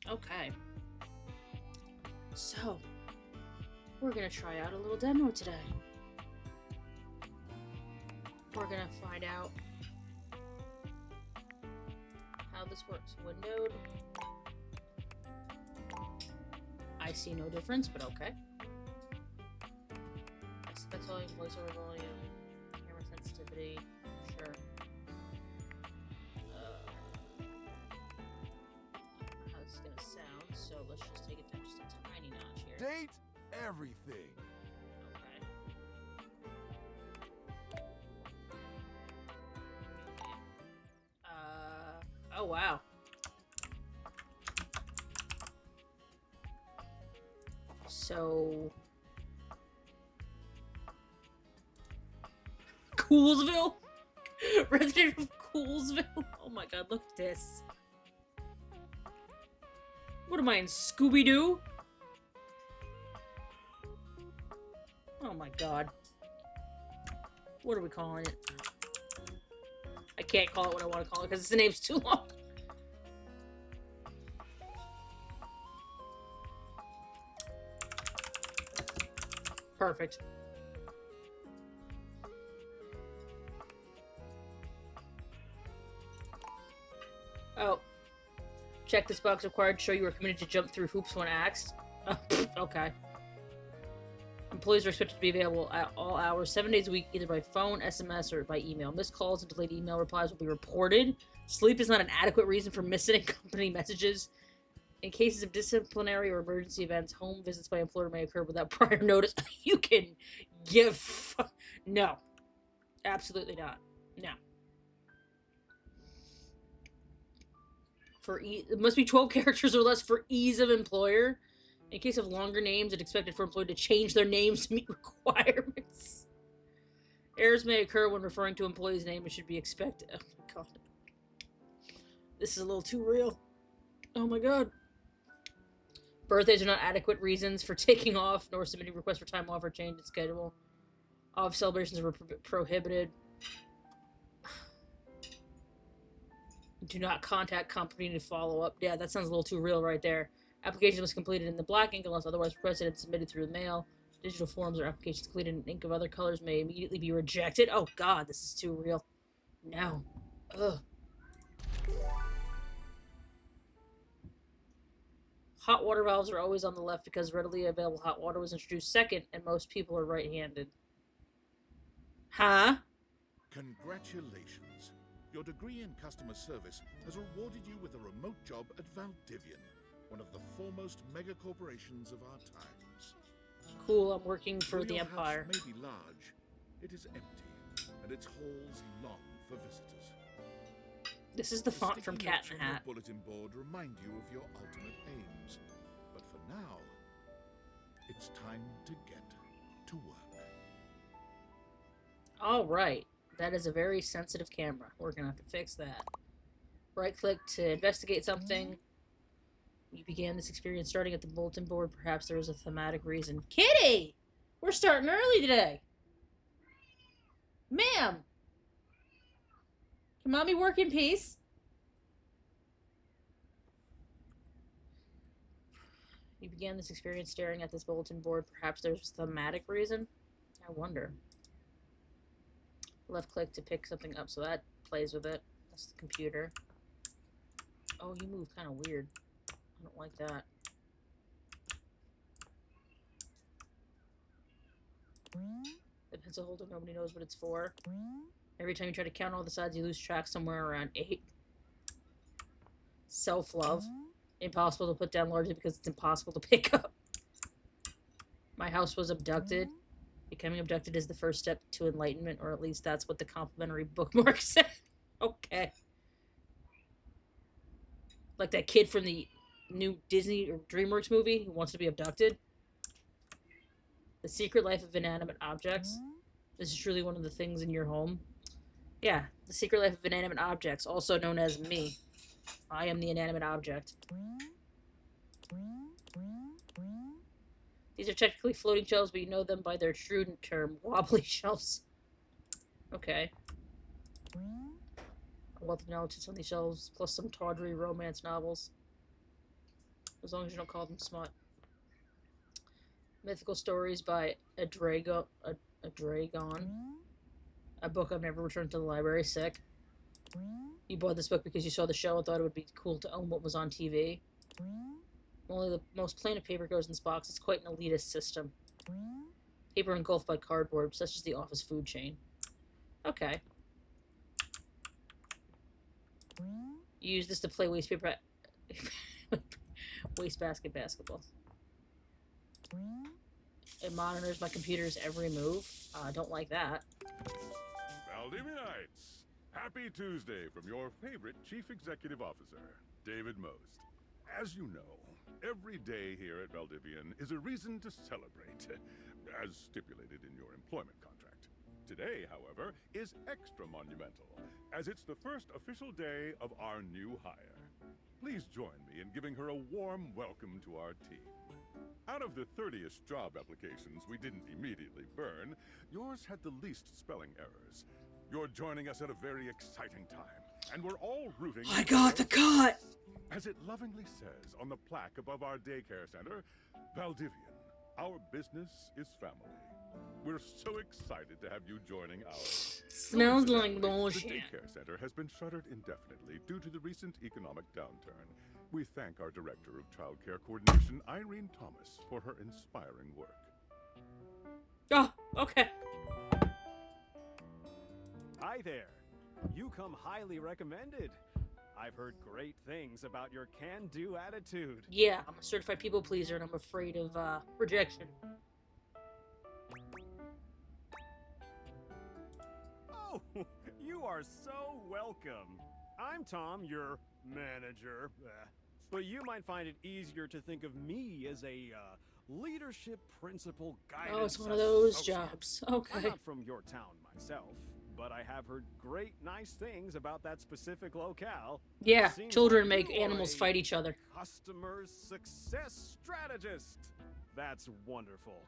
Okay. So, we're gonna try out a little demo today. We're gonna find out how this works. Windowed. I see no difference, but okay. Aspect volume, voiceover volume, camera sensitivity, sure. How this is gonna sound, so let's just take it down just a tiny notch here. Date everything. Okay. Oh wow. So Coolsville? Resident of Coolsville? Oh my god, look at this. What am I in, Scooby-Doo? Oh my god. What are we calling it? I can't call it what I want to call it because the name's too long. Perfect. Oh. Check this box required to show you are committed to jump through hoops when asked. Okay. Employees are expected to be available at all hours, 7 days a week, either by phone, SMS, or by email. Missed calls and delayed email replies will be reported. Sleep is not an adequate reason for missing company messages. In cases of disciplinary or emergency events, home visits by employer may occur without prior notice. You can give... No. Absolutely not. No. It must be 12 characters or less for ease of employer. In case of longer names, it's expected for employee to change their names to meet requirements. Errors may occur when referring to employee's name and should be expected. Oh my god. This is a little too real. Oh my god. Birthdays are not adequate reasons for taking off, nor submitting requests for time off or change in schedule. Off celebrations are prohibited. Do not contact company to follow up. Yeah, that sounds a little too real right there. Application was completed in the black ink unless otherwise requested and submitted through the mail. Digital forms or applications completed in ink of other colors may immediately be rejected. Oh god, this is too real. No. Ugh. Hot water valves are always on the left because readily available hot water was introduced second and most people are right-handed. Huh? Congratulations. Your degree in customer service has rewarded you with a remote job at Valdivian, one of the foremost mega corporations of our times. Cool, I'm working for Though the your Empire. house may be large, it is empty, and its halls long for visitors. This is the font from Sticky Cat notes in on the your Hat. bulletin board remind you of your ultimate aims. But for now, it's time to get to work. Alright. That is a very sensitive camera. We're gonna have to fix that. Right-click to investigate something. You began this experience starting at the bulletin board. Perhaps there was a thematic reason. Kitty! We're starting early today! Ma'am! Can mommy work in peace? You began this experience staring at this bulletin board. Perhaps there's a thematic reason? I wonder. Left click to pick something up, so that plays with it. That's the computer. Oh, you move kind of weird. I don't like that. The pencil holder, nobody knows what it's for. Every time you try to count all the sides, you lose track somewhere around 8. Self-love. Impossible to put down largely because it's impossible to pick up. My house was abducted. Becoming abducted is the first step to enlightenment, or at least that's what the complimentary bookmark said. Okay. Like that kid from the new Disney or DreamWorks movie who wants to be abducted. The Secret Life of Inanimate Objects. This is truly one of the things in your home. Yeah, The Secret Life of Inanimate Objects, also known as me. I am the inanimate object. These are technically floating shelves, but you know them by their true term, wobbly shelves. Okay. A wealth of knowledge sits on these shelves, plus some tawdry romance novels. As long as you don't call them smut. Mythical Stories by a Dragon. A book I've never returned to the library. Sick. You bought this book because you saw the show and thought it would be cool to own what was on TV. Only the most plain of paper goes in this box. It's quite an elitist system. Paper engulfed by cardboard, such as the office food chain. Okay. You use this to play wastebasket basketball. It monitors my computer's every move. I don't like that. Valdivianites, happy Tuesday from your favorite Chief Executive Officer, David Most. As you know, every day here at Valdivian is a reason to celebrate, as stipulated in your employment contract. Today, however, is extra monumental, as it's the first official day of our new hire. Please join me in giving her a warm welcome to our team. Out of the 30-ish job applications we didn't immediately burn, yours had the least spelling errors. You're joining us at a very exciting time, and we're all rooting... I got the cut! As it lovingly says on the plaque above our daycare center, Valdivian, our business is family. We're so excited to have you joining ours. Smells like The bullshit. daycare center has been shuttered indefinitely due to the recent economic downturn. We thank our Director of Child Care Coordination, Irene Thomas, for her inspiring work. Oh, okay. Hi there. You come highly recommended. I've heard great things about your can-do attitude. Yeah, I'm a certified people pleaser and I'm afraid of rejection. Oh, you are so welcome. I'm Tom, your manager. But you might find it easier to think of me as a leadership principal guidance. Oh, it's one of those associate. jobs. I'm Okay. not from your town myself, but I have heard great, nice things about that specific locale. Yeah, Seems children like make you are animals a fight each other. Customer success strategist. That's wonderful.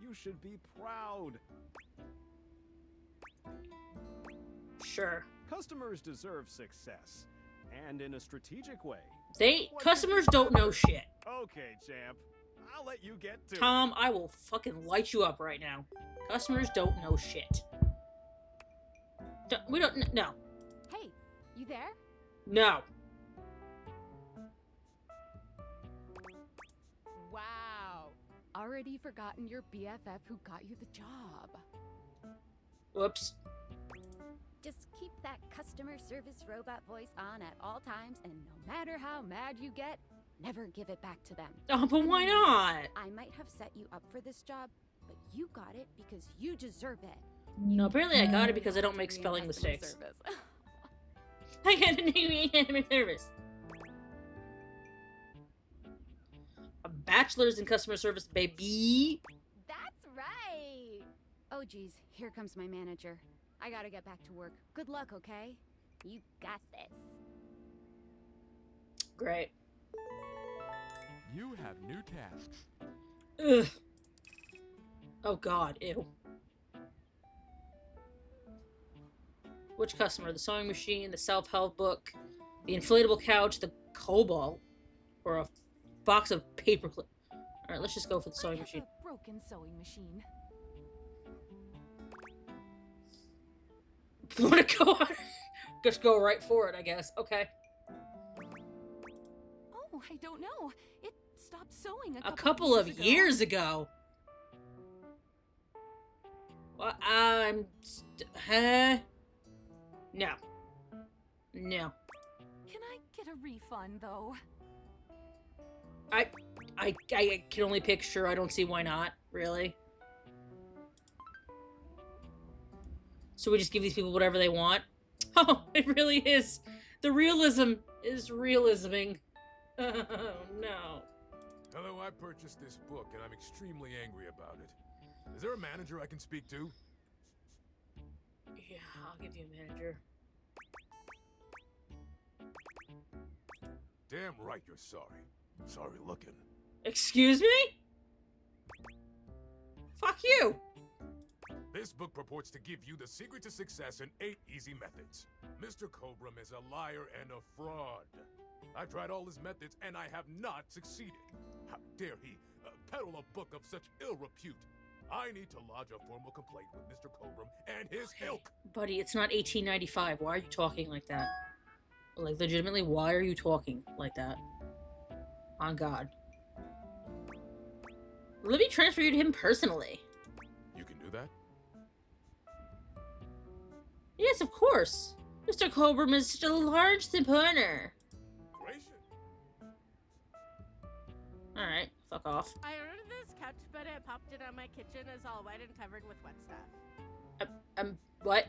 You should be proud. Sure. Customers deserve success, and in a strategic way. Customers don't know shit. Okay, champ. I'll let you get to it. Tom, I will fucking light you up right now. Customers don't know shit. We don't, no. Hey, you there? No. Wow. Already forgotten your BFF who got you the job. Whoops. Just keep that customer service robot voice on at all times, and no matter how mad you get, never give it back to them. Oh, but why not? I might have set you up for this job, but you got it because you deserve it. No, apparently I got it because I don't Have make degree in spelling customer mistakes. service. I got a degree in customer service. A bachelor's in customer service, baby. That's right. Oh, geez, here comes my manager. I gotta get back to work. Good luck, okay? You got this. Great. You have new tasks. Ugh. Oh god, ew. Which customer? The sewing machine, the self-help book, the inflatable couch, the cobalt, or a box of paperclip. Alright, let's just go for the sewing I have machine. a broken sewing machine. Wanna go on? Just go right for it, I guess. Okay. Oh, I don't know. It stopped sewing A couple of ago. years ago. Well, huh? No. No. Can I get a refund, though? I can only pick sure. I don't see why not, really. So we just give these people whatever they want? Oh, it really is. The realism is realisming. Oh, no. Hello, I purchased this book and I'm extremely angry about it. Is there a manager I can speak to? Yeah, I'll give you a manager. Damn right you're sorry. Sorry looking. Excuse me? Fuck you. This book purports to give you the secret to success in 8 easy methods. Mr. Cobram is a liar and a fraud. I've tried all his methods, and I have not succeeded. How dare he peddle a book of such ill repute? I need to lodge a formal complaint with Mr. Cobram and his ilk. Buddy, it's not 1895. Why are you talking like that? Like, legitimately, why are you talking like that? On God. Let me transfer you to him personally. You can do that? Yes, of course. Mr. Cobram is such a large supporter. Gracious. Alright, fuck off. I ordered this couch, but it popped in on my kitchen is all wet and covered with wet stuff. What?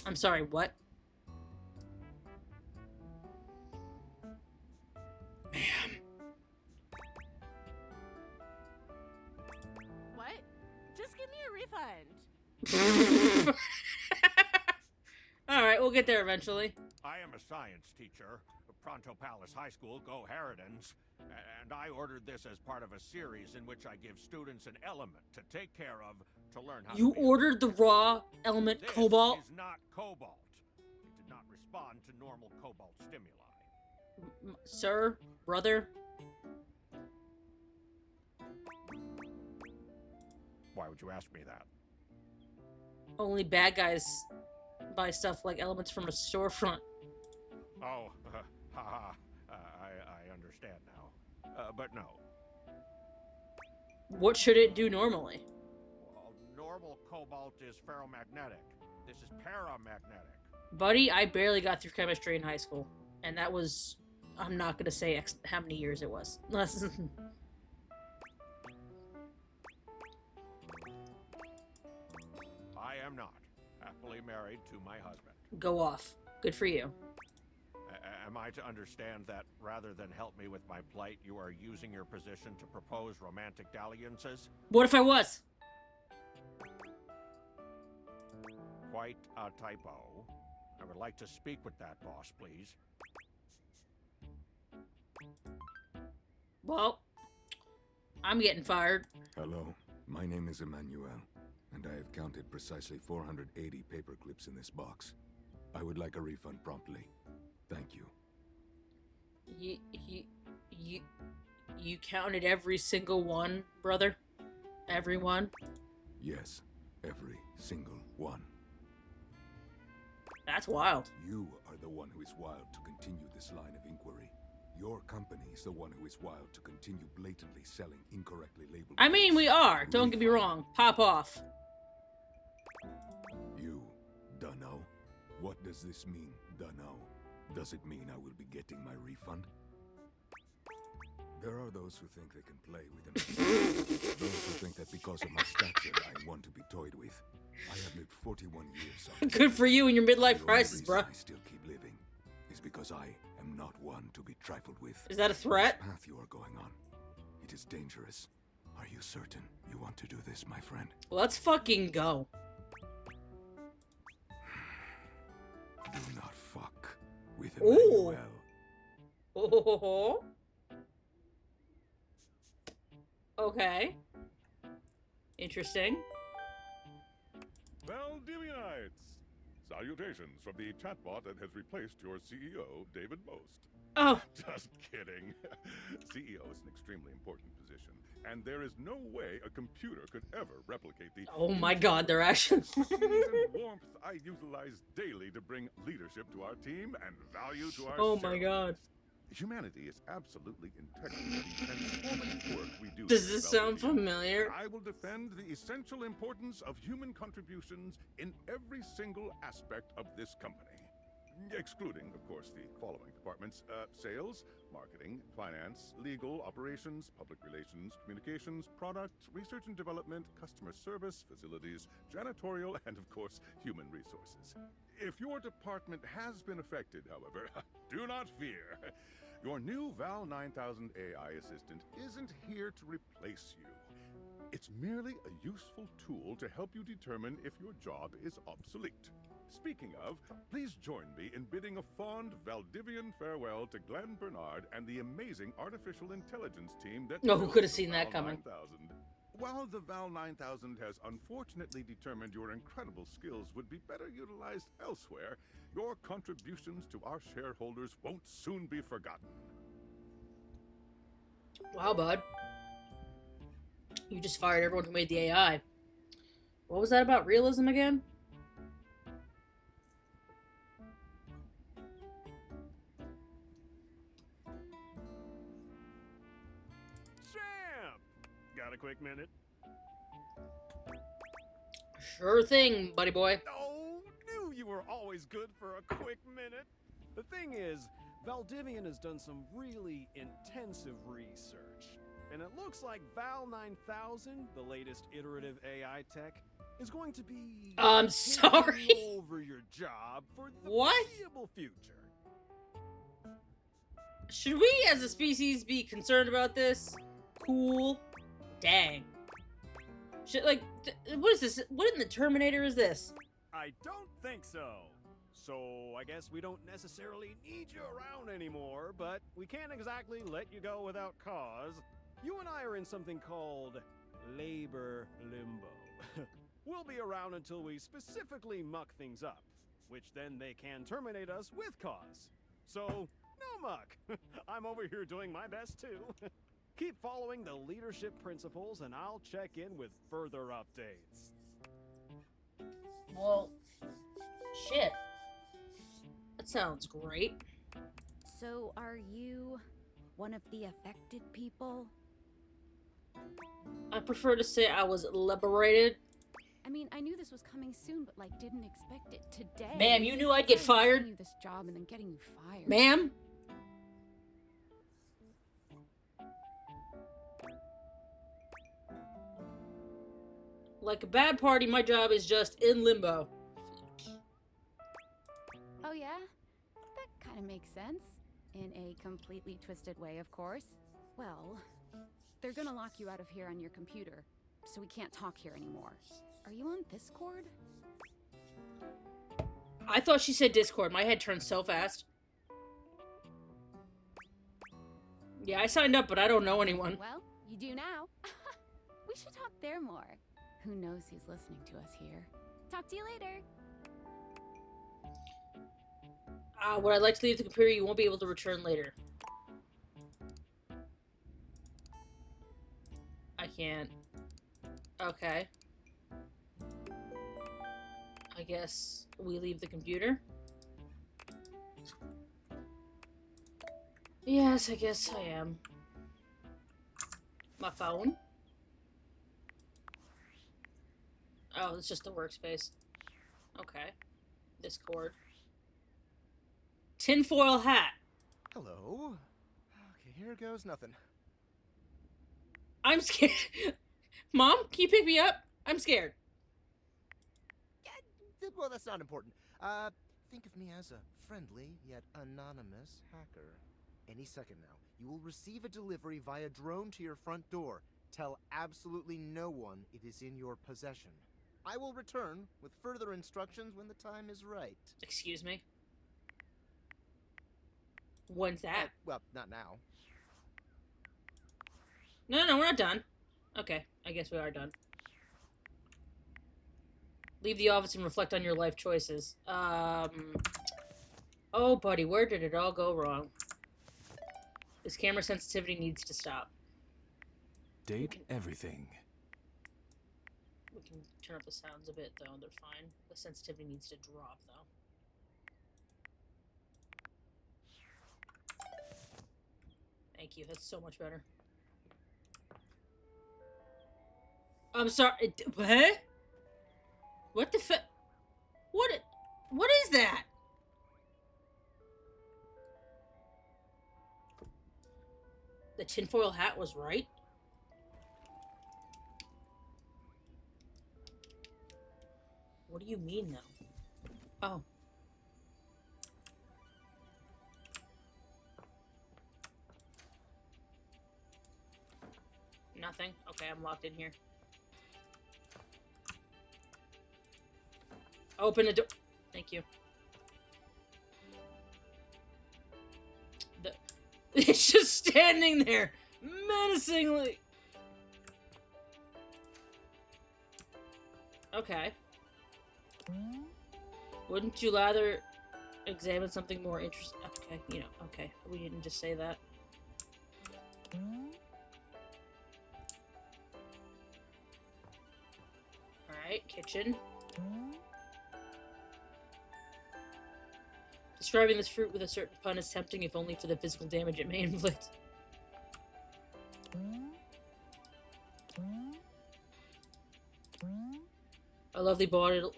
I'm sorry, what? Ma'am. What? Just give me a refund. Alright, we'll get there eventually. I am a science teacher, Pronto Palace High School, Go Harridans, and I ordered this as part of a series in which I give students an element to take care of to learn how You to be ordered the raw element This cobalt? is not cobalt. It did not respond to normal cobalt stimuli. Sir? Brother? Why would you ask me that? Only bad guys buy stuff like elements from a storefront. Oh, haha. I understand now. But no. What should it do normally? Well, normal cobalt is ferromagnetic. This is paramagnetic. Buddy, I barely got through chemistry in high school. And that was... I'm not gonna say how many years it was. I am not happily married to my husband. Go off. Good for you. Am I to understand that rather than help me with my plight, you are using your position to propose romantic dalliances? What if I was? Quite a typo. I would like to speak with that boss, please. Well, I'm getting fired. Hello, my name is Emmanuel, and I have counted precisely 480 paper clips in this box. I would like a refund promptly. Thank you. You counted every single one, brother? Every one? Yes, every single one. That's wild. You are the one who is wild to continue this line of inquiry. Your company is the one who is wild to continue blatantly selling incorrectly labeled I mean, we goods. are. Don't get me Refund. wrong. Pop off. You, dunno? What does this mean, dunno? Does it mean I will be getting my refund? There are those who think they can play with an those who think that because of my stature I am one to be toyed with. I have lived 41 years on Good for you and your The midlife only crisis, reason bro. I still keep living is because I am not one to be trifled with. Is that a threat? This path you are going on, it is dangerous. Are you certain you want to do this, my friend? Let's fucking go. Do not fuck with Ooh. Emmanuel. Oh. Okay. Interesting. Valdivianites! Salutations from the chatbot that has replaced your CEO, David Most. Oh, Just kidding. CEO is an extremely important position, and there is no way a computer could ever replicate the oh my God, they're actually. expertise and warmth I utilize daily to bring leadership to our team and value to our Oh my God. shareholders. Humanity is absolutely integral to the transformative work we do. Does here at this sound Valdivian. familiar? I will defend the essential importance of human contributions in every single aspect of this company. Excluding, of course, the following departments: sales, marketing, finance, legal, operations, public relations, communications, product, research and development, customer service, facilities, janitorial, and, of course, human resources. If your department has been affected, however, do not fear. Your new Val 9000 AI assistant isn't here to replace you. It's merely a useful tool to help you determine if your job is obsolete. Speaking of, please join me in bidding a fond Valdivian farewell to Glenn Bernard and the amazing artificial intelligence team that No, who built could have the seen that Val coming? 9000. While the Val 9000 has unfortunately determined your incredible skills would be better utilized elsewhere, your contributions to our shareholders won't soon be forgotten. Wow, bud. You just fired everyone who made the AI. What was that about realism again? Champ! Got a quick minute? Sure thing, buddy boy. Oh, knew you were always good for a quick minute. The thing is, Valdivian has done some really intensive research. And it looks like Val 9000, the latest iterative AI tech, is going to be I'm sorry. taking over your job for the What? foreseeable future. Should we as a species be concerned about this? Cool. Dang. Should, like, what is this? What in the Terminator is this? I don't think so. So I guess we don't necessarily need you around anymore, but we can't exactly let you go without cause. You and I are in something called labor limbo. We'll be around until we specifically muck things up, which then they can terminate us with cause. So, no muck. I'm over here doing my best too. Keep following the leadership principles and I'll check in with further updates. Well, shit. That sounds great. So, are you one of the affected people? I prefer to say I was liberated. I mean, I knew this was coming soon, but like, didn't expect it today. Ma'am, you knew I'd get It's like fired? giving you this job and then getting you fired. Ma'am? Like a bad party, my job is just in limbo. Oh yeah? That kind of makes sense. In a completely twisted way, of course. Well, they're gonna lock you out of here on your computer, so we can't talk here anymore. Are you on Discord? I thought she said Discord. My head turned so fast. Yeah, I signed up, but I don't know anyone. Well, you do now. We should talk there more. Who knows who's listening to us here? Talk to you later. Would I like to leave the computer? You won't be able to return later. I can't. Okay. I guess we leave the computer. Yes, I guess I am. My phone. Oh, it's just the workspace. Okay. Discord. Tinfoil hat. Hello. Okay, here goes nothing. I'm scared. Mom, can you pick me up? I'm scared. Yeah, well, that's not important. Think of me as a friendly yet anonymous hacker. Any second now, you will receive a delivery via drone to your front door. Tell absolutely no one it is in your possession. I will return with further instructions when the time is right. Excuse me? When's that? Well, not now. No, we're not done. Okay, I guess we are done. Leave the office and reflect on your life choices. Oh, buddy, where did it all go wrong? This camera sensitivity needs to stop. Date everything. We can turn up the sounds a bit, though. They're fine. The sensitivity needs to drop, though. Thank you. That's so much better. I'm sorry. What? What the fuck? What is that? The tinfoil hat was right? What do you mean, though? Oh. Nothing? Okay, I'm locked in here. Open the door. Thank you. It's just standing there, menacingly. Okay. Wouldn't you rather examine something more interesting? Okay, you know, okay. We didn't just say that. Alright, kitchen. Describing this fruit with a certain pun is tempting, if only for the physical damage it may inflict. A lovely bottle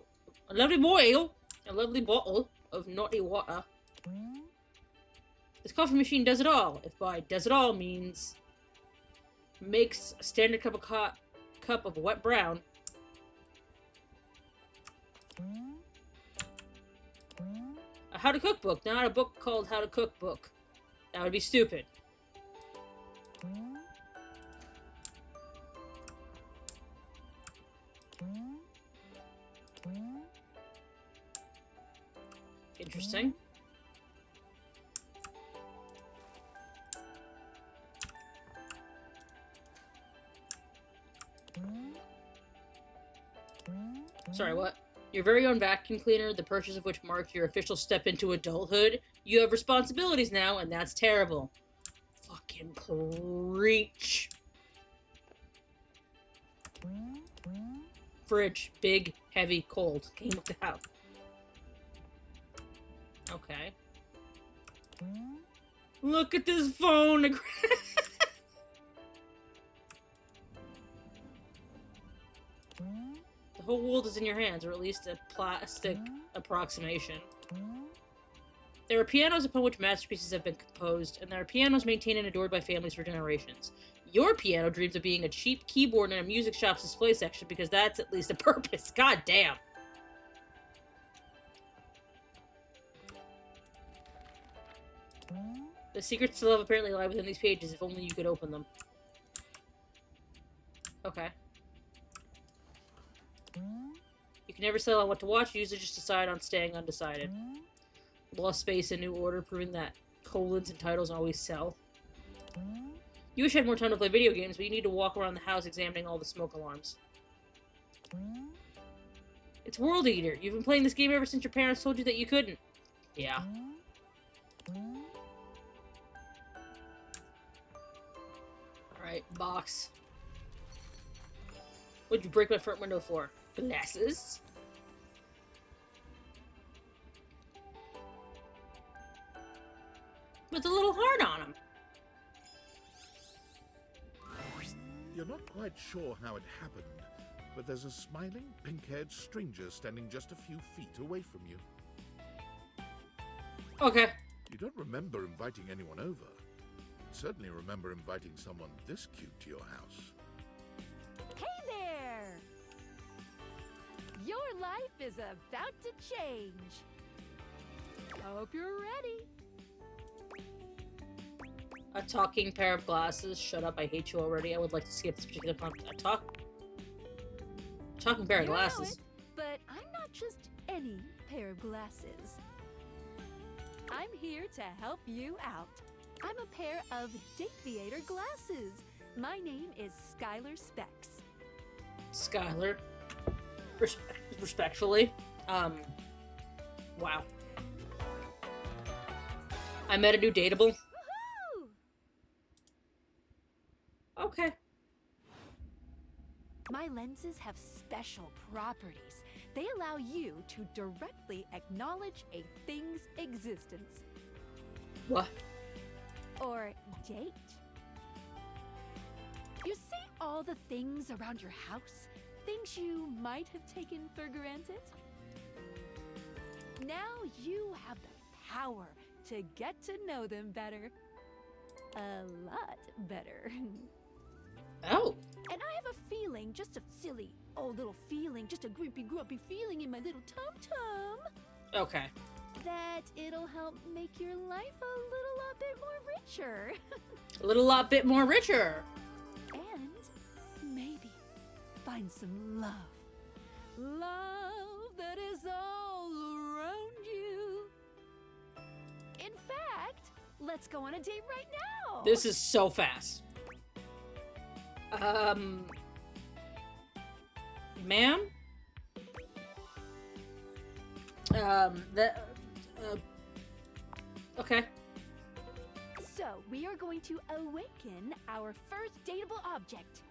of naughty water. This coffee machine does it all. If by does it all means makes a standard cup of wet brown. A how to cook book, not a book called How to Cook book. That would be stupid. Interesting. Sorry, what? Your very own vacuum cleaner, the purchase of which marks your official step into adulthood. You have responsibilities now, and that's terrible. Fucking preach. Fridge. Big, heavy, cold. Can you look it out? Okay. Look at this phone! The whole world is in your hands, or at least a plastic approximation. There are pianos upon which masterpieces have been composed, and there are pianos maintained and adored by families for generations. Your piano dreams of being a cheap keyboard in a music shop's display section because that's at least a purpose. God damn. The secrets to love apparently lie within these pages, if only you could open them. Okay. You can never settle on what to watch, users just decide on staying undecided. Lost Space and New Order, proving that colons and titles always sell. You wish you had more time to play video games, but you need to walk around the house examining all the smoke alarms. It's World Eater. You've been playing this game ever since your parents told you that you couldn't. Yeah. Alright, box. What'd you break my front window for? Glasses? With a little heart on them. You're not quite sure how it happened, but there's a smiling, pink-haired stranger standing just a few feet away from you. Okay. You don't remember inviting anyone over. You certainly remember inviting someone this cute to your house. Hey there! Your life is about to change. Hope you're ready. A talking pair of glasses. Shut up, I hate you already. I would like to skip this particular content. A talking pair of glasses. But I'm not just any pair of glasses. I'm here to help you out. I'm a pair of Dateviator glasses. My name is Skylar Specs. Skylar. Respectfully. Wow. I met a new dateable. Woohoo! Okay. My lenses have special properties. They allow you to directly acknowledge a thing's existence. What? Or date. You see all the things around your house? Things you might have taken for granted? Now you have the power to get to know them better. A lot better. Oh. And I have a feeling, just a silly old little feeling, just a grumpy feeling in my little tum-tum. Okay. That it'll help make your life a little bit more richer. A little bit more richer. And maybe find some love. Love that is all around you. In fact, let's go on a date right now. This is so fast. Ma'am? Okay. So, we are going to awaken our first dateable object.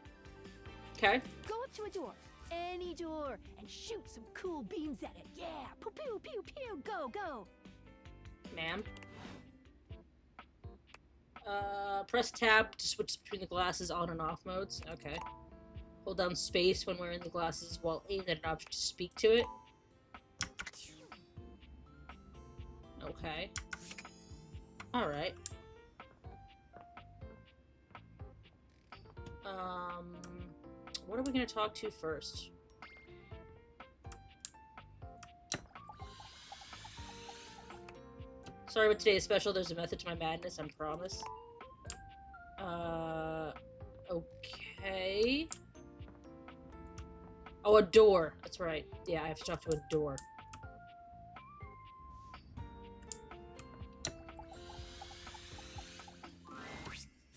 Okay. Go up to a door, any door, and shoot some cool beams at it. Yeah! Pew pew pew pew! Go, go! Ma'am. Press tab to switch between the glasses on and off modes. Okay. Hold down space when wearing the glasses while aiming at an object to speak to it. Okay. Alright. What are we gonna talk to first? Sorry, but today is special. There's a method to my madness, I promise. Okay. Oh, a door. That's right. Yeah, I have to talk to a door.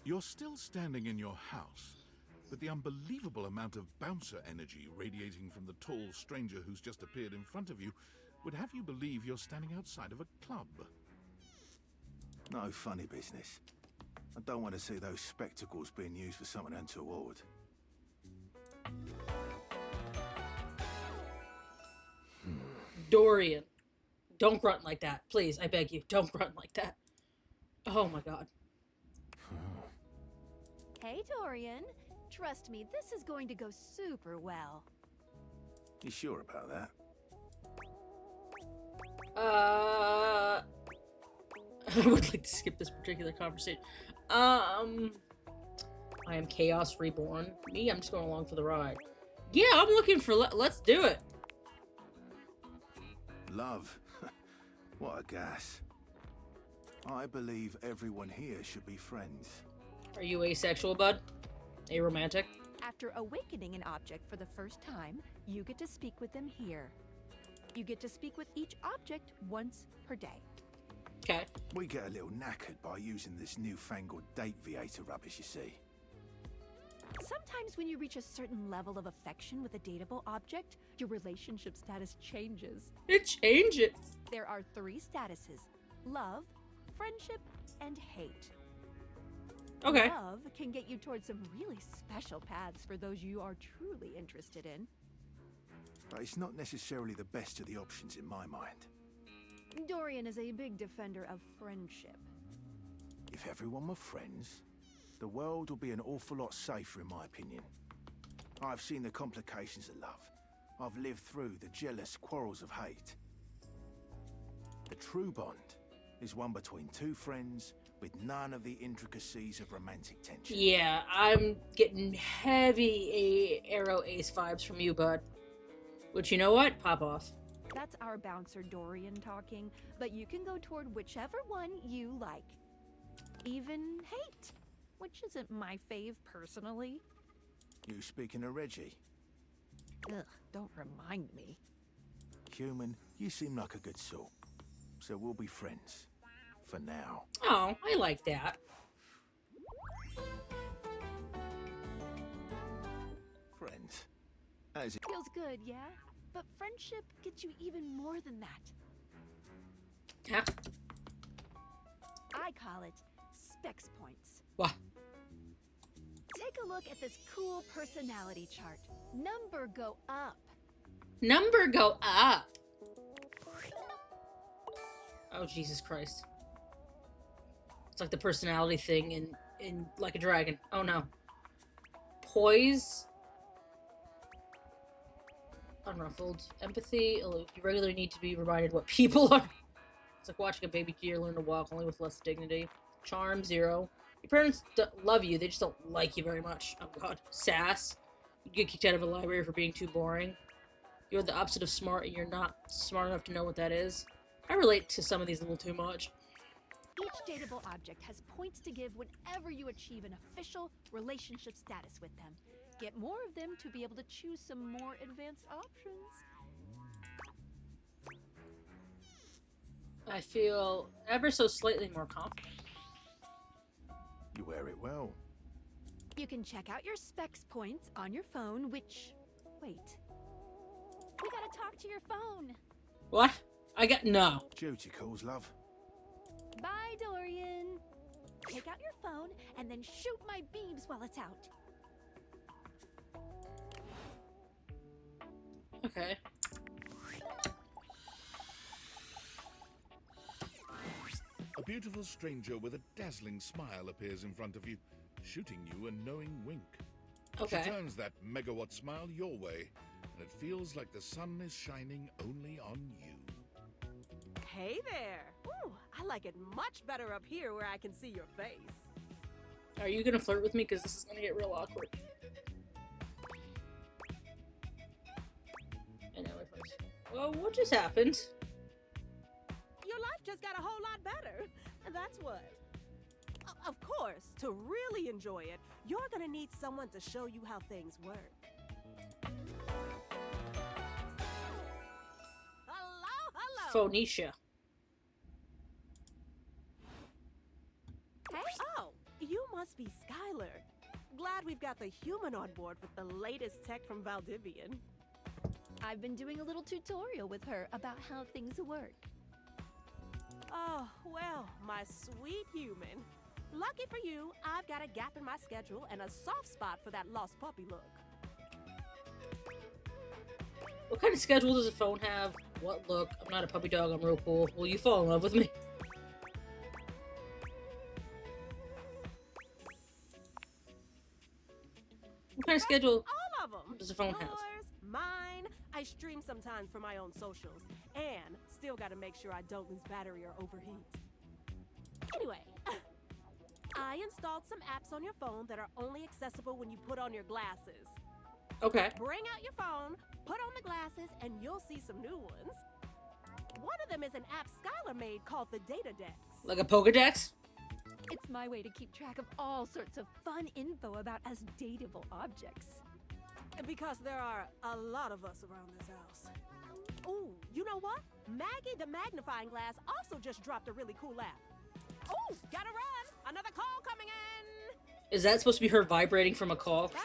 You're still standing in your house, but the unbelievable amount of bouncer energy radiating from the tall stranger who's just appeared in front of you would have you believe you're standing outside of a club. No funny business. I don't want to see those spectacles being used for something untoward. Dorian. Don't grunt like that. Please, I beg you. Don't grunt like that. Oh my god. Hey, Dorian. Trust me, this is going to go super well. You sure about that? I would like to skip this particular conversation. I am Chaos Reborn. Me, I'm just going along for the ride. Yeah, I'm looking for... Let's do it. Love? What a gas. I believe everyone here should be friends. Are you asexual, bud? Aromantic? After awakening an object for the first time, you get to speak with them here. You get to speak with each object once per day. Okay. We get a little knackered by using this newfangled date viator rubbish, you see. Sometimes when you reach a certain level of affection with a dateable object, your relationship status changes. It changes. There are 3 statuses: love, friendship, and hate. Okay. Love can get you towards some really special paths for those you are truly interested in. But it's not necessarily the best of the options in my mind. Dorian is a big defender of friendship. If everyone were friends, the world would be an awful lot safer, in my opinion. I've seen the complications of love. I've lived through the jealous quarrels of hate. The true bond is one between 2 friends with none of the intricacies of romantic tension. Yeah, I'm getting heavy Arrow Ace vibes from you, bud. Which, you know what? Pop off. That's our bouncer Dorian talking, but you can go toward whichever one you like. Even hate, which isn't my fave personally. You speaking of Reggie? Ugh, don't remind me. Human, you seem like a good sort. So we'll be friends. For now. Oh, I like that. Friends. As it Feels good, yeah? But friendship gets you even more than that. Huh? I call it specs points. What? Take a look at this cool personality chart. Number go up. Number go up. Oh, Jesus Christ. It's like the personality thing in Like a Dragon. Oh no. Poise. Unruffled. Empathy. Aloof. You regularly need to be reminded what people are. It's like watching a baby deer learn to walk, only with less dignity. Charm, 0. Your parents love you, they just don't like you very much. Oh god. Sass. You get kicked out of a library for being too boring. You're the opposite of smart, and you're not smart enough to know what that is. I relate to some of these a little too much. Each dateable object has points to give whenever you achieve an official relationship status with them. Get more of them to be able to choose some more advanced options. I feel ever so slightly more confident. You wear it well. You can check out your specs points on your phone, which... Wait. We gotta talk to your phone. What? No. Duty calls, love. Bye, Dorian. Take out your phone and then shoot my beams while it's out. Okay. A beautiful stranger with a dazzling smile appears in front of you, shooting you a knowing wink. Okay. She turns that megawatt smile your way, and it feels like the sun is shining only on you. Hey there! Ooh, I like it much better up here where I can see your face. Are you gonna flirt with me? Because this is gonna get real awkward. I know my friends. Well, what just happened? Your life just got a whole lot better. And that's what. Of course, to really enjoy it, you're gonna need someone to show you how things work. Hello! Phoenicia. Hey! Oh, you must be Skylar. Glad we've got the human on board with the latest tech from Valdivian. I've been doing a little tutorial with her about how things work. Oh, well, my sweet human. Lucky for you, I've got a gap in my schedule and a soft spot for that lost puppy look. What kind of schedule does a phone have? What look? I'm not a puppy dog, I'm real cool. Will you fall in love with me? What kind of schedule All of them. does a phone have? Yours, mine. I stream sometimes for my own socials. And still gotta make sure I don't lose battery or overheat. Anyway, I installed some apps on your phone that are only accessible when you put on your glasses. Okay. Bring out your phone, put on the glasses, and you'll see some new ones. One of them is an app Skylar made called the Data Dex. Like a Pokedex? It's my way to keep track of all sorts of fun info about us dateable objects. Because there are a lot of us around this house. Ooh, you know what? Maggie the magnifying glass also just dropped a really cool app. Ooh, gotta run! Another call coming in! Is that supposed to be her vibrating from a call? Bye,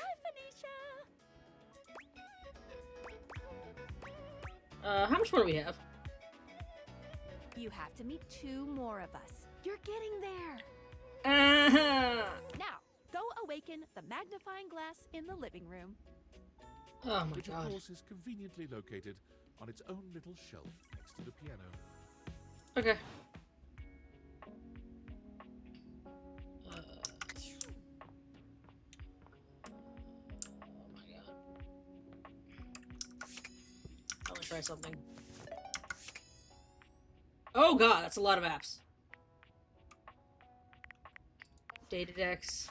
Phoenicia! How much more do we have? You have to meet 2 more of us. You're getting there. Uh-huh. Now, go awaken the magnifying glass in the living room. Oh my Which, of god. course, is conveniently located on its own little shelf next to the piano. Okay. Oh my god. I'm gonna try something. Oh god, that's a lot of apps. Data Dex.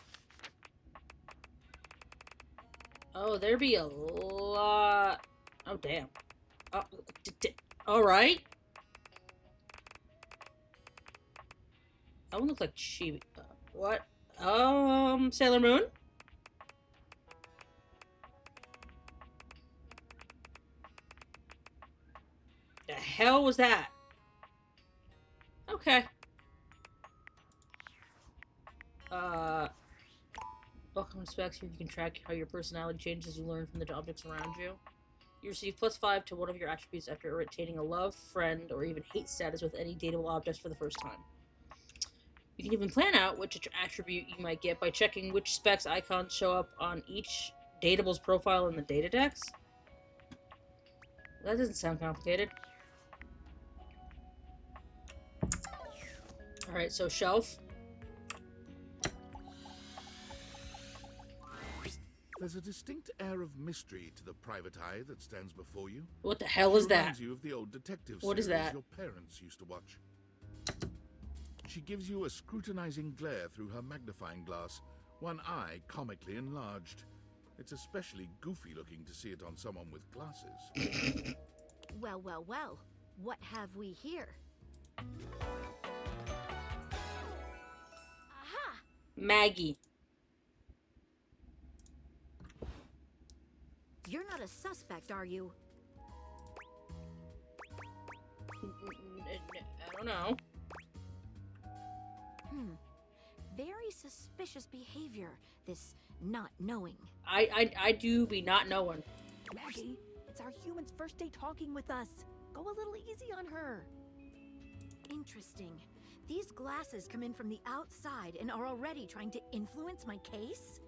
Oh, there be a lot. Oh, damn. Oh, alright. That one looks like she. What? Sailor Moon? The hell was that? Okay. Welcome to Specs. Here you can track how your personality changes as you learn from the objects around you. You receive +5 to one of your attributes after retaining a love, friend, or even hate status with any dateable objects for the first time. You can even plan out which attribute you might get by checking which specs icons show up on each dateable's profile in the data dex. That doesn't sound complicated. Alright, so shelf. There's a distinct air of mystery to the private eye that stands before you. What the hell is She that? reminds you of the old detective What is series that? your parents used to watch. She gives you a scrutinizing glare through her magnifying glass, one eye comically enlarged. It's especially goofy looking to see it on someone with glasses. Well, well, well. What have we here? Aha! Maggie. You're not a suspect, are you? I don't know. Very suspicious behavior, this not knowing. I do be not knowing. Maggie, it's our human's first day talking with us. Go a little easy on her. Interesting. These glasses come in from the outside and are already trying to influence my case?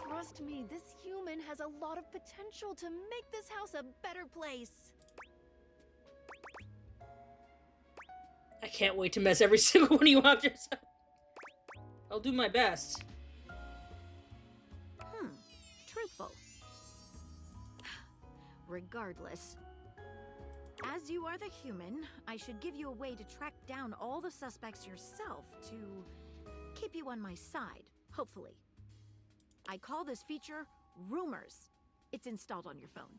Trust me, this human has a lot of potential to make this house a better place. I can't wait to mess every single one of you up. I'll do my best. Truthful. Regardless. As you are the human, I should give you a way to track down all the suspects yourself to keep you on my side, hopefully. I call this feature Rumors. It's installed on your phone.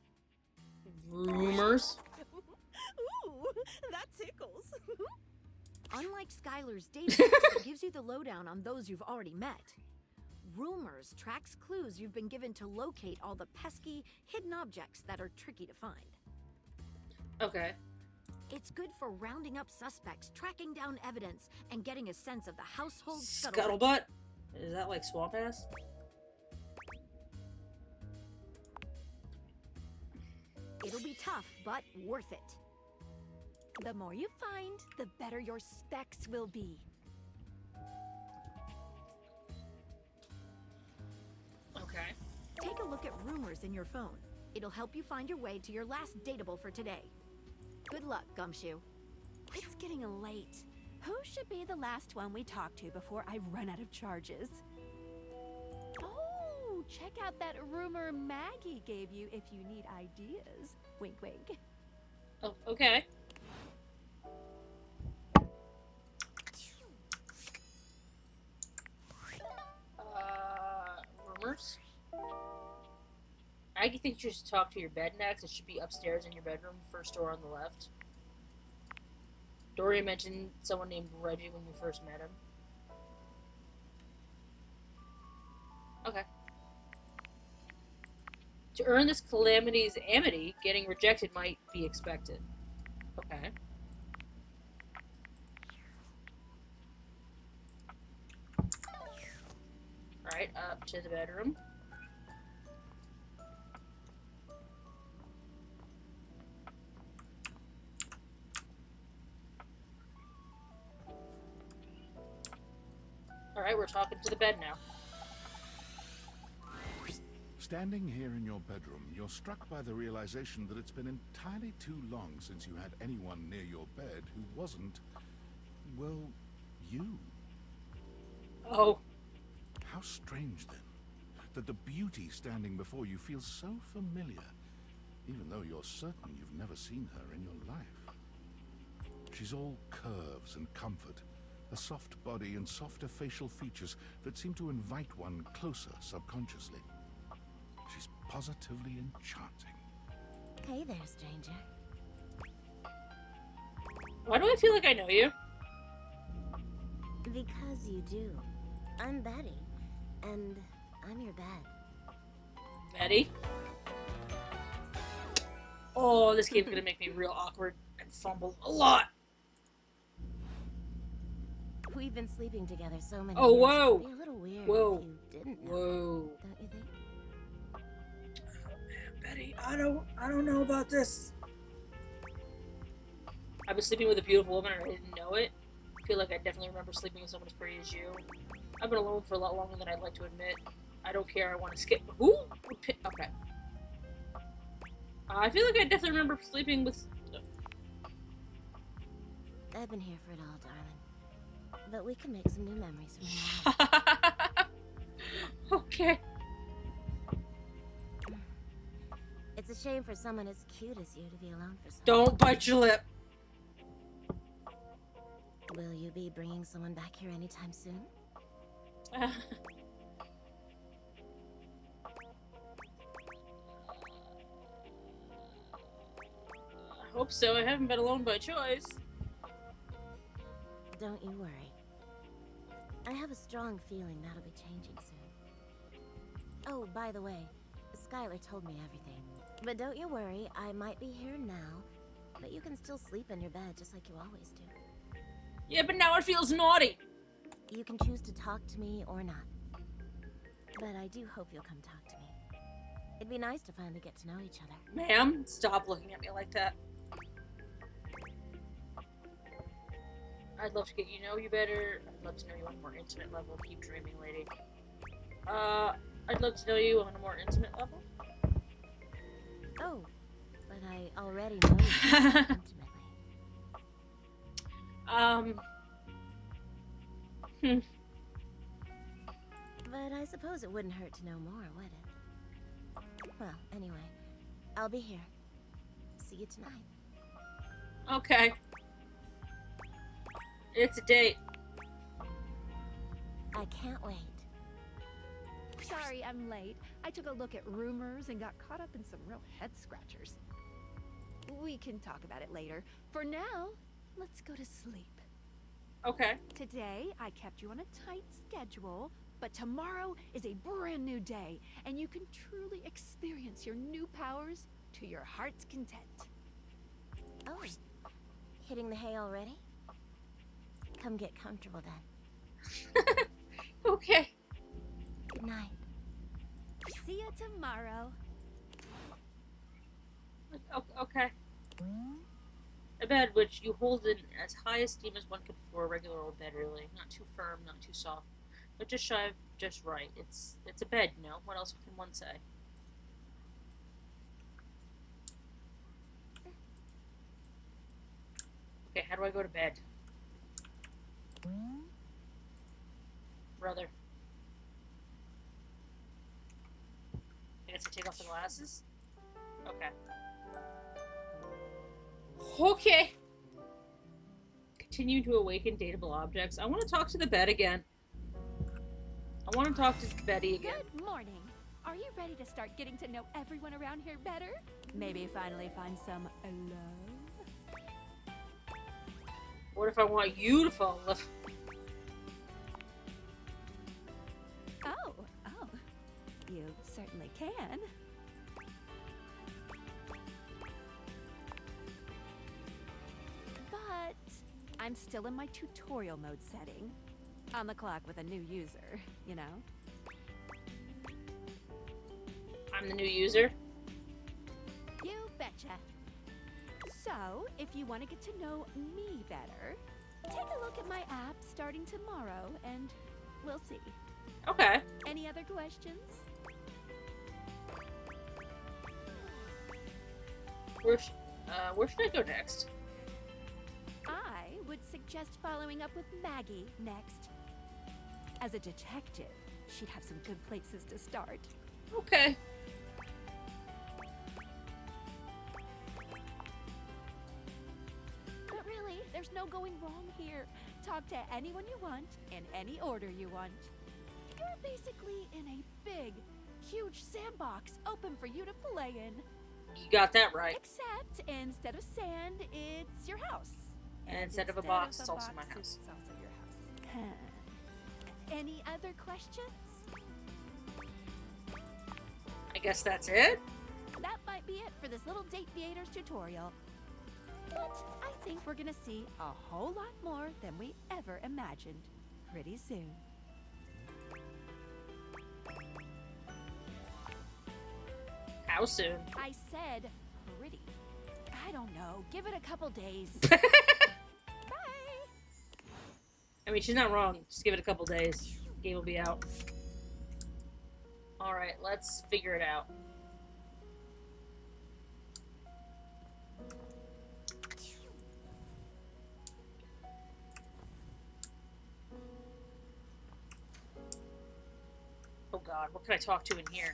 Rumors? Ooh, that tickles. Unlike Skylar's database, it gives you the lowdown on those you've already met. Rumors tracks clues you've been given to locate all the pesky, hidden objects that are tricky to find. Okay. It's good for rounding up suspects, tracking down evidence, and getting a sense of the household Scuttlebutt? Is that like swamp ass? It'll be tough, but worth it. The more you find, the better your specs will be. Okay. Take a look at Rumors in your phone. It'll help you find your way to your last dateable for today. Good luck, Gumshoe. It's getting late. Who should be the last one we talk to before I run out of charges? Oh, check out that rumor Maggie gave you if you need ideas. Wink, wink. Oh, okay. Rumors? I think you should talk to your bed next. It should be upstairs in your bedroom, first door on the left. Dory mentioned someone named Reggie when you first met him. Okay. To earn this calamity's amity, getting rejected might be expected. Okay. Alright, up to the bedroom. Alright, we're talking to the bed now. Standing here in your bedroom, you're struck by the realization that it's been entirely too long since you had anyone near your bed who wasn't, well, you. Oh. How strange, then, that the beauty standing before you feels so familiar, even though you're certain you've never seen her in your life. She's all curves and comfort, a soft body and softer facial features that seem to invite one closer subconsciously. She's positively enchanting. Hey there, stranger. Why do I feel like I know you? Because you do. I'm Betty, and I'm your bed. Betty? Oh, this game's gonna make me real awkward and fumble a lot. We've been sleeping together so many Oh, years. whoa! It'd be a little weird Whoa! if you didn't know. Whoa! Don't you think? Betty, I don't know about this. I've been sleeping with a beautiful woman and I didn't know it. I feel like I definitely remember sleeping with someone as pretty as you. I've been alone for a lot longer than I'd like to admit. I don't care, I want to skip. Who? Okay. I feel like I definitely remember sleeping with... I've been here for it all, darling. But we can make some new memories from now on. Okay. It's a shame for someone as cute as you to be alone for so Don't long. bite your lip. Will you be bringing someone back here anytime soon? I hope so. I haven't been alone by choice. Don't you worry. I have a strong feeling that'll be changing soon. Oh, by the way, Skylar told me everything. But don't you worry, I might be here now, but you can still sleep in your bed just like you always do. Yeah, but now it feels naughty. You can choose to talk to me or not. But I do hope you'll come talk to me. It'd be nice to finally get to know each other. Ma'am, stop looking at me like that. I'd love to get you know you better. I'd love to know you on a more intimate level. Keep dreaming, lady. I'd love to know you on a more intimate level. Oh, but I already know you intimately. But I suppose it wouldn't hurt to know more, would it? Well, anyway, I'll be here. See you tonight. Okay. It's a date. I can't wait. Sorry, I'm late. I took a look at rumors and got caught up in some real head scratchers. We can talk about it later. For now, let's go to sleep. Okay. Today, I kept you on a tight schedule, but tomorrow is a brand new day, and you can truly experience your new powers to your heart's content. Oh, hitting the hay already? Come get comfortable then. Okay. Good night. See you tomorrow. Okay. A bed which you hold in as high esteem as one could for a regular old bed, really. Not too firm, not too soft, but just shy of just right. It's a bed, you know? What else can one say? Okay, how do I go to bed? Brother. I guess I take off the glasses? Okay. Okay. Continue to awaken dateable objects. I want to talk to the bed again. I want to talk to Betty again. Good morning. Are you ready to start getting to know everyone around here better? Maybe finally find some love? What if I want you to fall in love? Oh, you certainly can. But I'm still in my tutorial mode setting. On the clock with a new user, you know? I'm the new user? You betcha. So, if you want to get to know me better, take a look at my app starting tomorrow, and we'll see. Okay. Any other questions? Where should I go next? I would suggest following up with Maggie next. As a detective, she'd have some good places to start. Okay. But really, there's no going wrong here. Talk to anyone you want, in any order you want. You're basically in a big, huge sandbox open for you to play in. You got that right. Except instead of sand, it's your house. And instead of a box, it's also my house. It's also your house. Any other questions? I guess that's it? That might be it for this little Date Theaters tutorial. But I think we're gonna see a whole lot more than we ever imagined pretty soon. How soon? I said pretty. I don't know. Give it a couple days. I mean, she's not wrong. Just give it a couple days. Game will be out. Alright, let's figure it out. Oh god, what can I talk to in here?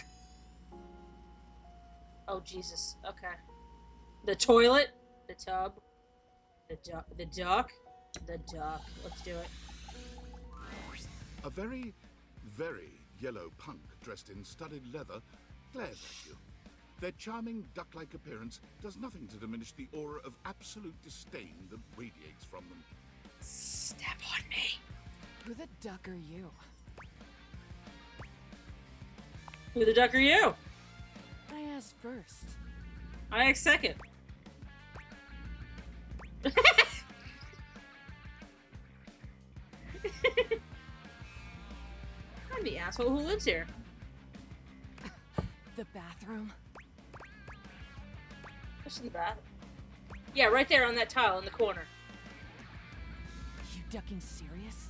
Oh Jesus, okay. The toilet? The tub? The duck? The duck. Let's do it. A very, very yellow punk dressed in studded leather glares at you. Their charming duck-like appearance does nothing to diminish the aura of absolute disdain that radiates from them. Step on me. Who the duck are you? Who the duck are you? I asked first. I asked second. I'm the asshole who lives here. The bathroom? What's in the bathroom? Yeah, right there on that tile in the corner. You ducking serious?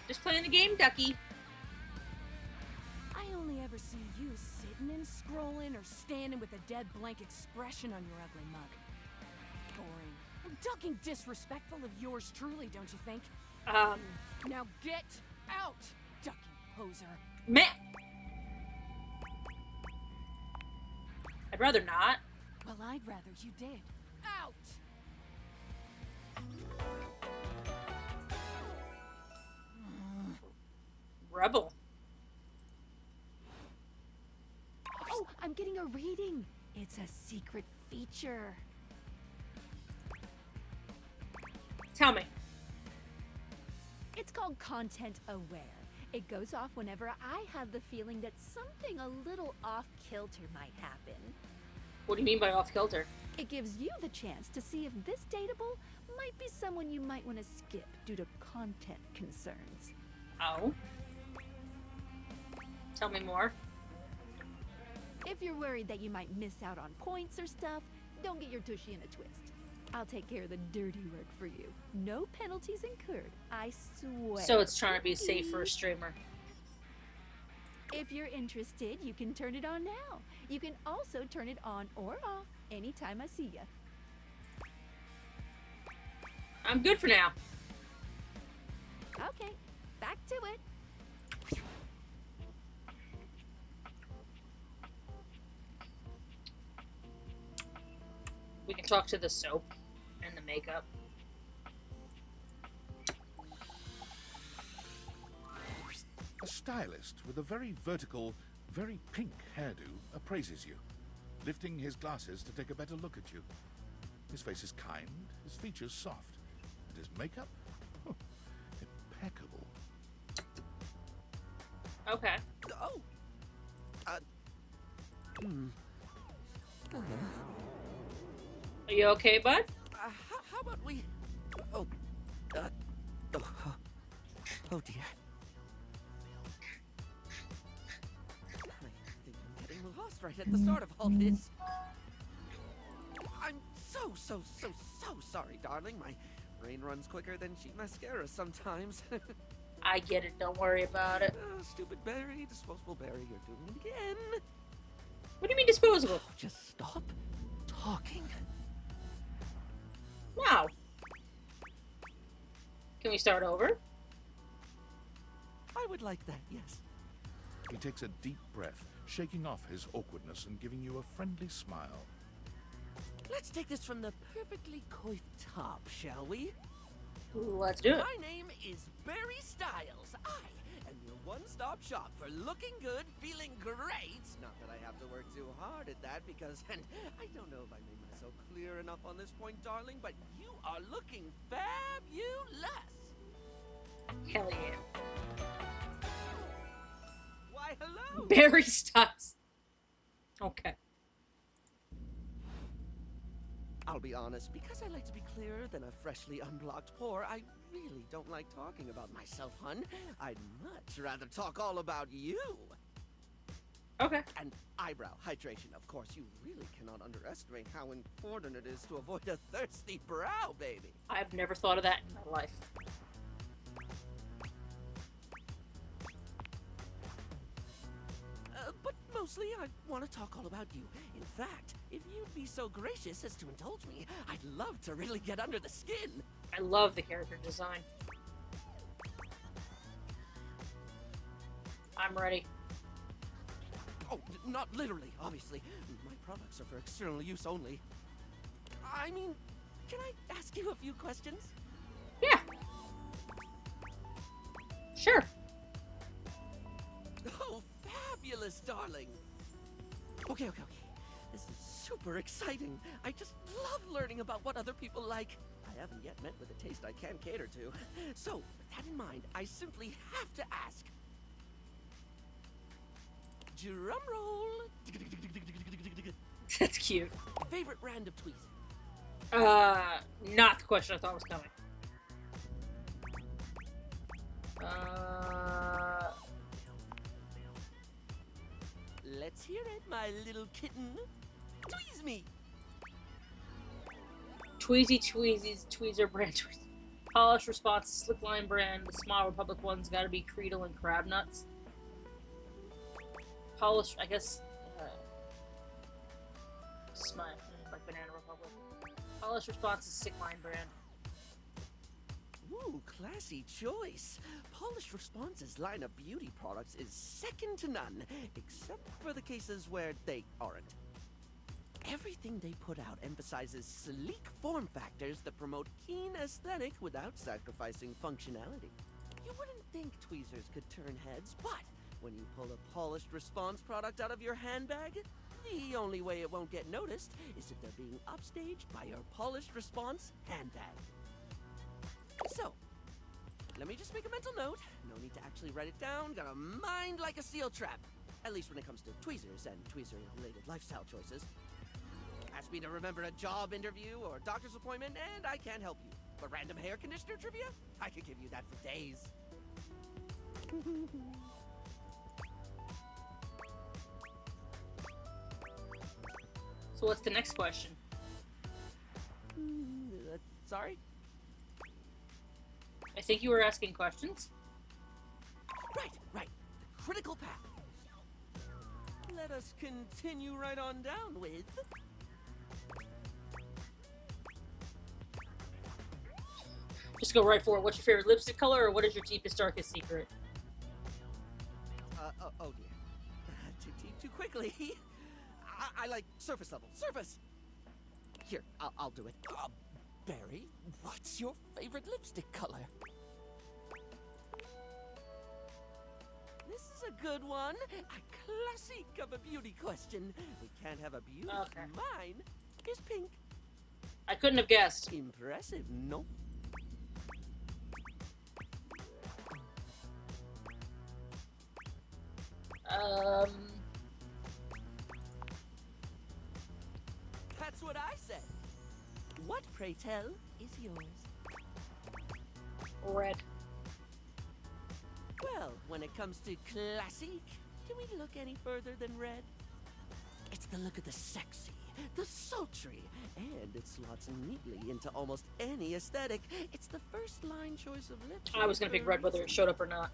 Just playing the game, Ducky. I only ever see you sitting and scrolling or standing with a dead blank expression on your ugly mug. Boring. Ducking disrespectful of yours truly, don't you think? Now get out, ducking poser. Meh. I'd rather not. Well, I'd rather you did. Out! Rebel. Oh, I'm getting a reading. It's a secret feature. Tell me. It's called Content Aware. It goes off whenever I have the feeling that something a little off-kilter might happen. What do you mean by off-kilter? It gives you the chance to see if this dateable might be someone you might want to skip due to content concerns. Oh? Tell me more. If you're worried that you might miss out on points or stuff, don't get your tushy in a twist. I'll take care of the dirty work for you. No penalties incurred, I swear. So it's trying to be safe for a streamer. If you're interested, you can turn it on now. You can also turn it on or off anytime I see you. I'm good for now. Okay, back to it. We can talk to the soap and the makeup. A stylist with a very vertical, very pink hairdo appraises you, lifting his glasses to take a better look at you. His face is kind, his features soft, and his makeup? Impeccable. Okay. Oh! Are you okay, bud? How about we... Oh dear. I think I'm getting lost right at the start of all this. I'm so sorry, darling. My brain runs quicker than cheap mascara sometimes. I get it. Don't worry about it. Stupid Barry, disposable Barry, you're doing it again. What do you mean disposable? Just stop talking. No. Can we start over? I would like that, yes. He takes a deep breath, shaking off his awkwardness and giving you a friendly smile. Let's take this from the perfectly coiffed top, shall we? Let's do it. My name is Barry Styles. I am your one-stop shop for looking good, feeling great. Not that I have to work too hard at that because, and I don't know if I made myself clear enough on this point, darling, but you are looking fabulous. Hell yeah. Why, hello. Barry Styles. Okay. I'll be honest, because I like to be clearer than a freshly unblocked pore, I really don't like talking about myself, hun. I'd much rather talk all about you. Okay. And eyebrow hydration, of course. You really cannot underestimate how important it is to avoid a thirsty brow, baby. I've never thought of that in my life. But mostly, I want to talk all about you. In fact, if you'd be so gracious as to indulge me, I'd love to really get under the skin. I love the character design. I'm ready. Oh, not literally, obviously. My products are for external use only. I mean, can I ask you a few questions? Yeah. Sure. Oh, fabulous, darling. Okay. This is super exciting. I just love learning about what other people like. I haven't yet met with a taste I can cater to. So, with that in mind, I simply have to ask. Drum roll. That's cute. Favorite brand of tweezers? Not the question I thought was coming. Let's hear it, my little kitten. Tweeze me. Tweezy Tweezy's Tweezer brand. Polish Response, Slickline brand. The Small Republic one's gotta be Creedle and Crab Nuts. Polish, I guess. Smile, like Banana Republic. Polish Response is Slickline brand. Ooh, classy choice. Polished Response's line of beauty products is second to none, except for the cases where they aren't. Everything they put out emphasizes sleek form factors that promote keen aesthetic without sacrificing functionality. You wouldn't think tweezers could turn heads, but when you pull a Polished Response product out of your handbag, the only way it won't get noticed is if they're being upstaged by your Polished Response handbag. So, let me just make a mental note. No need to actually write it down. Got a mind like a steel trap. At least when it comes to tweezers and tweezer-related lifestyle choices. Ask me to remember a job interview or doctor's appointment, and I can't help you. But random hair conditioner trivia? I could give you that for days. So what's the next question? Sorry? I think you were asking questions? Right. The critical path. Let us continue right on down with... Just go right for it. What's your favorite lipstick color, or what is your deepest, darkest secret? Oh dear. Too quickly. I like surface level. Surface! Here, I'll do it. Barry, what's your favorite lipstick color? This is a good one. A classic of a beauty question. We can't have a beauty. Okay. Mine is pink. I couldn't have guessed. Impressive, no? That's what I said. What, pray tell, is yours? Red. Well, when it comes to classic, can we look any further than red? It's the look of the sexy, the sultry, and it slots neatly into almost any aesthetic. It's the first line choice of lips. I was gonna pick red whether it showed up or not.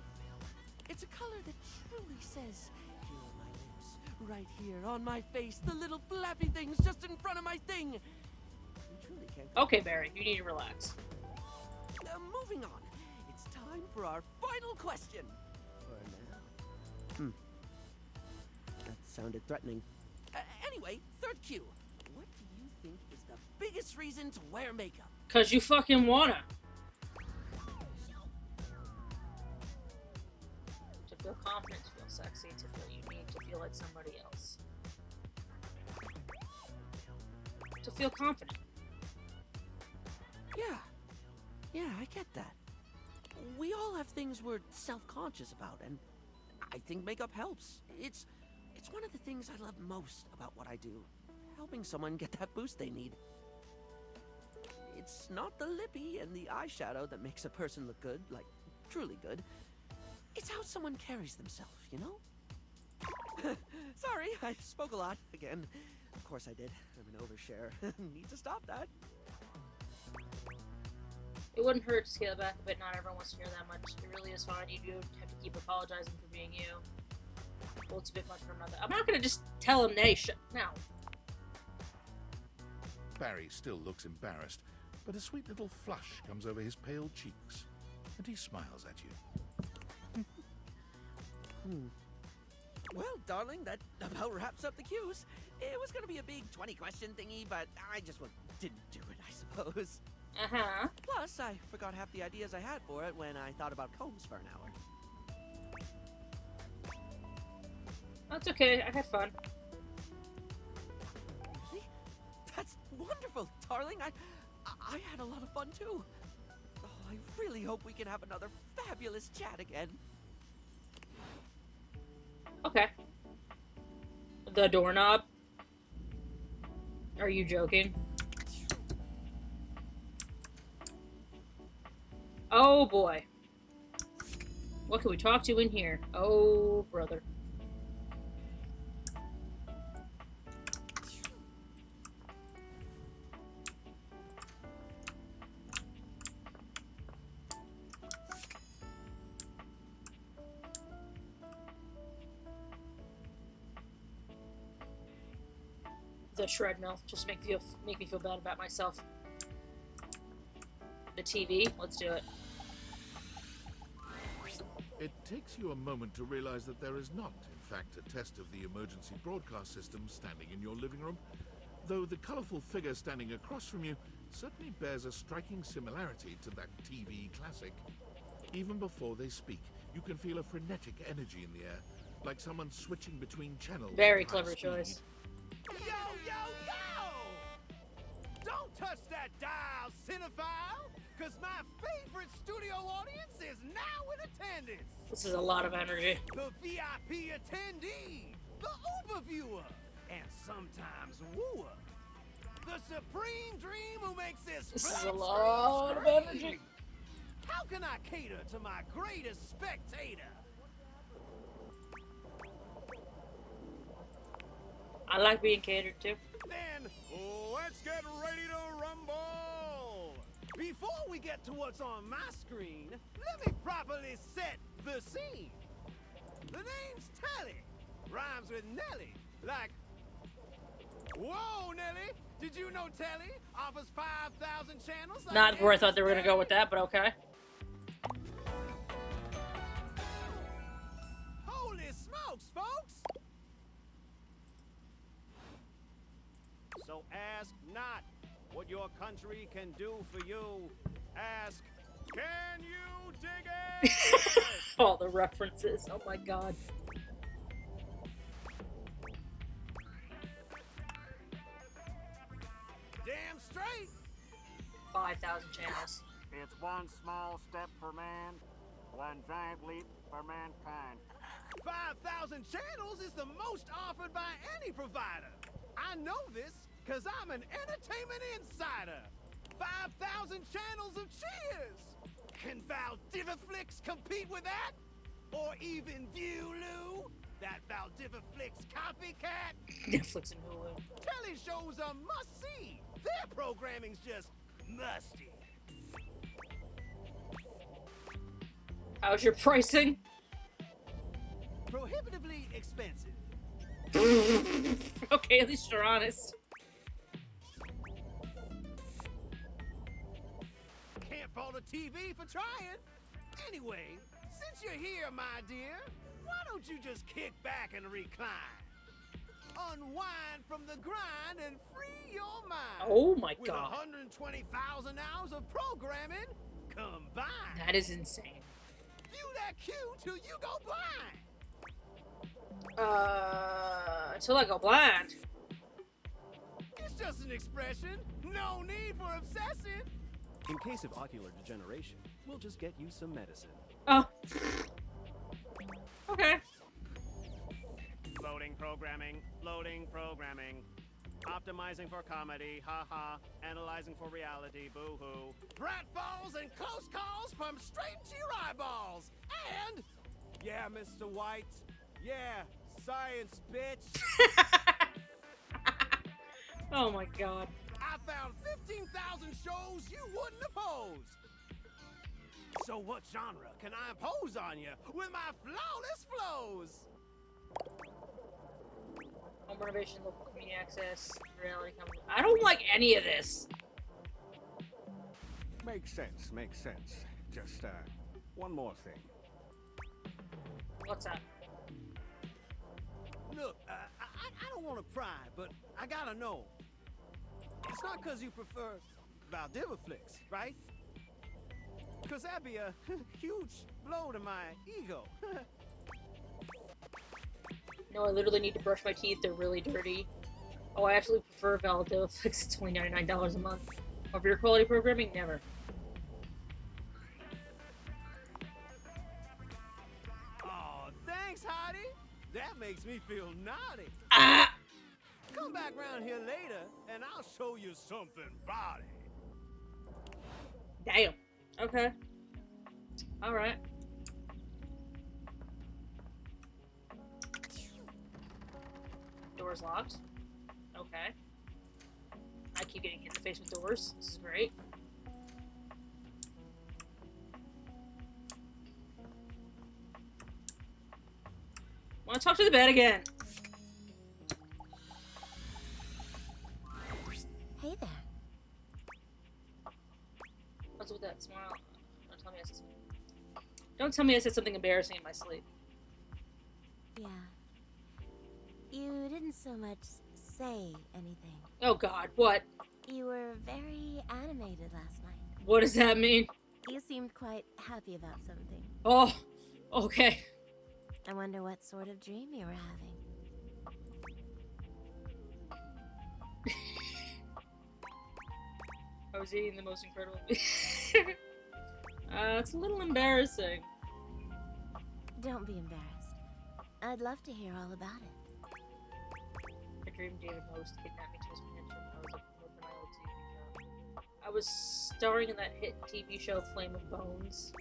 It's a color that truly says, here are my lips, right here on my face, the little flappy things just in front of my thing. You truly can't. Okay, Barry, you need to relax. Moving on. It's time for our final question. For now. That sounded threatening. Anyway, third cue. What do you think is the biggest reason to wear makeup? 'Cause you fucking wanna. To feel confident, to feel sexy, to feel unique, to feel like somebody else. To feel confident. Yeah, I get that. We all have things we're self-conscious about, and I think makeup helps. It's one of the things I love most about what I do. Helping someone get that boost they need. It's not the lippy and the eyeshadow that makes a person look good, like, truly good. It's how someone carries themselves, you know? Sorry, I spoke a lot again. Of course I did. I'm an overshare. Need to stop that. It wouldn't hurt to scale it back a bit. Not everyone wants to hear that much. It really is fine. You do have to keep apologizing for being you. Well, it's a bit much for another. I'm not gonna just tell him, "Nay, now." Barry still looks embarrassed, but a sweet little flush comes over his pale cheeks, and he smiles at you. Well, darling, that about wraps up the cues. It was gonna be a big 20-question thingy, but I just didn't do it, I suppose. Uh-huh. Plus, I forgot half the ideas I had for it when I thought about combs for an hour. That's okay. I had fun. Really? That's wonderful, darling. I had a lot of fun, too. Oh, I really hope we can have another fabulous chat again. Okay. The doorknob? Are you joking? Oh boy. What can we talk to in here? Oh, brother. the treadmill. Just make me feel bad about myself. The TV. Let's do it. It takes you a moment to realize that there is not, in fact, a test of the emergency broadcast system standing in your living room, though the colorful figure standing across from you certainly bears a striking similarity to that TV classic. Even before they speak, you can feel a frenetic energy in the air, like someone switching between channels. Very at high clever speed. choice. Yo, yo, yo! Don't touch that dial, cinephile! Because my favorite studio audience is now in attendance! This is a lot of energy. The VIP attendee, the Uber viewer, and sometimes wooer. The supreme dream who makes this This is flat a lot of screen energy. scream. How can I cater to my greatest spectator? I like being catered to. Then, let's get ready to rumble! Before we get to what's on my screen, let me properly set the scene. The name's Telly. Rhymes with Nelly. Like, whoa, Nelly! Did you know Telly offers 5,000 channels? Like Not where I thought they were gonna go with that, but okay. Holy smokes, folks! So ask not what your country can do for you. Ask, can you dig it? All the references. Oh my god. Damn straight! 5,000 channels. It's one small step for man, one giant leap for mankind. 5,000 channels is the most offered by any provider. I know this because I'm an entertainment insider. 5,000 channels of cheers. Can Valdiviflix compete with that? Or even Viewloo? That Valdiviflix copycat? Netflix and Hulu. Telly shows are must-see. Their programming's just musty. How's your pricing? Prohibitively expensive. Okay, at least you're honest. Can't fault a TV for trying. Anyway, since you're here, my dear, why don't you just kick back and recline? Unwind from the grind and free your mind. Oh my With god. 120,000 hours of programming combined. That is insane. View that cue till you go blind. Until I go blind. It's just an expression. No need for obsessing. In case of ocular degeneration, we'll just get you some medicine. Oh. Okay. Loading programming, loading programming. Optimizing for comedy, haha. Analyzing for reality, boo-hoo. Pratfalls and close calls pumped straight to your eyeballs. And, yeah, Mr. White, yeah, science, bitch. Oh my god. I found 15,000 shows you wouldn't oppose. So what genre can I impose on you with my flawless flows? Home renovation, local community access, reality company. I don't like any of this. Makes sense, makes sense. Just, one more thing. What's that? Look, I don't want to pry, but I gotta know. It's not because you prefer Valdiviflix, right? Because that'd be a huge blow to my ego. No, I literally need to brush my teeth. They're really dirty. Oh, I absolutely prefer Valdiviflix. It's only $99 a month. Over your quality programming? Never. Oh, thanks, Hottie. That makes me feel naughty. Ah! Come back round here later, and I'll show you something body. Damn. Okay. Alright. Door's locked. Okay. I keep getting hit in the face with doors. This is great. Want to talk to the bed again? Don't tell me I said something embarrassing in my sleep. Yeah. You didn't so much say anything. Oh God, what? You were very animated last night. What does that mean? You seemed quite happy about something. Oh, okay. I wonder what sort of dream you were having. I was eating the most incredible. It's a little embarrassing. Don't be embarrassed. I'd love to hear all about it. I dreamed David Most kidnapped me to his mansion. I was a Nile TV show. I was starring in that hit TV show Flame of Bones.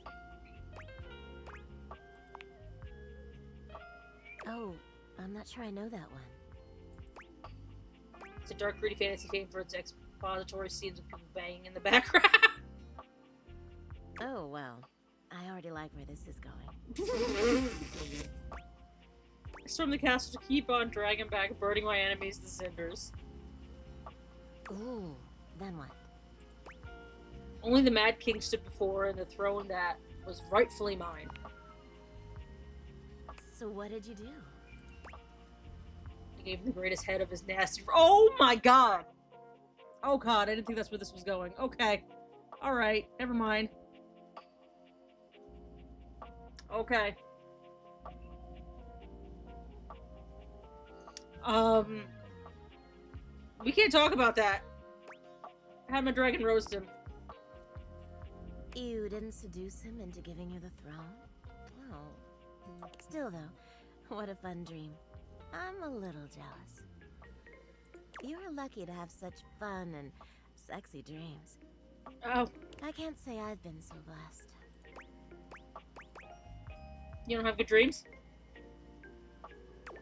Oh, I'm not sure I know that one. It's a dark, gritty fantasy famed for its expository scenes of people banging in the background. Oh, well. I already like where this is going. I stormed the castle to keep on dragging back, burning my enemies to cinders. Ooh, then what? Only the Mad King stood before, and the throne that was rightfully mine. So what did you do? I gave him the greatest head of his nasty... Oh my God! Oh God, I didn't think that's where this was going. Okay. Alright, never mind. Okay. We can't talk about that. I had my dragon roast him. You didn't seduce him into giving you the throne? Oh. Still though, what a fun dream. I'm a little jealous. You are lucky to have such fun and sexy dreams. Oh. I can't say I've been so blessed. You don't have good dreams?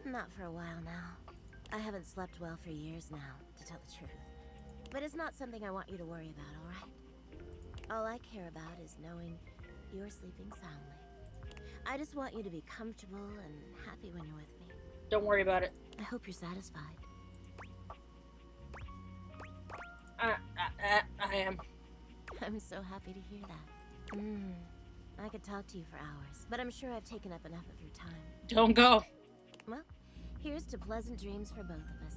Not for a while now. I haven't slept well for years now, to tell the truth. But it's not something I want you to worry about, alright? All I care about is knowing you're sleeping soundly. I just want you to be comfortable and happy when you're with me. Don't worry about it. I hope you're satisfied. I am. I'm so happy to hear that. I could talk to you for hours, but I'm sure I've taken up enough of your time. Don't go. Well, here's to pleasant dreams for both of us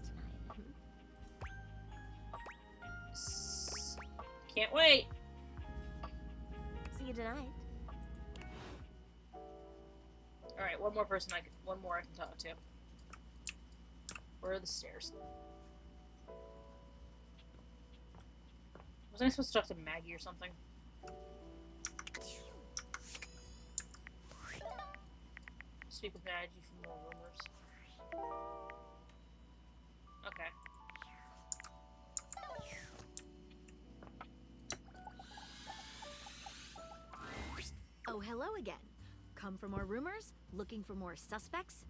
tonight. Can't wait. See you tonight. Alright, one more I can talk to. Where are the stairs? Was I supposed to talk to Maggie or something? Speak with Maggie for more rumors. Okay. Oh, hello again. Come for more rumors? Looking for more suspects?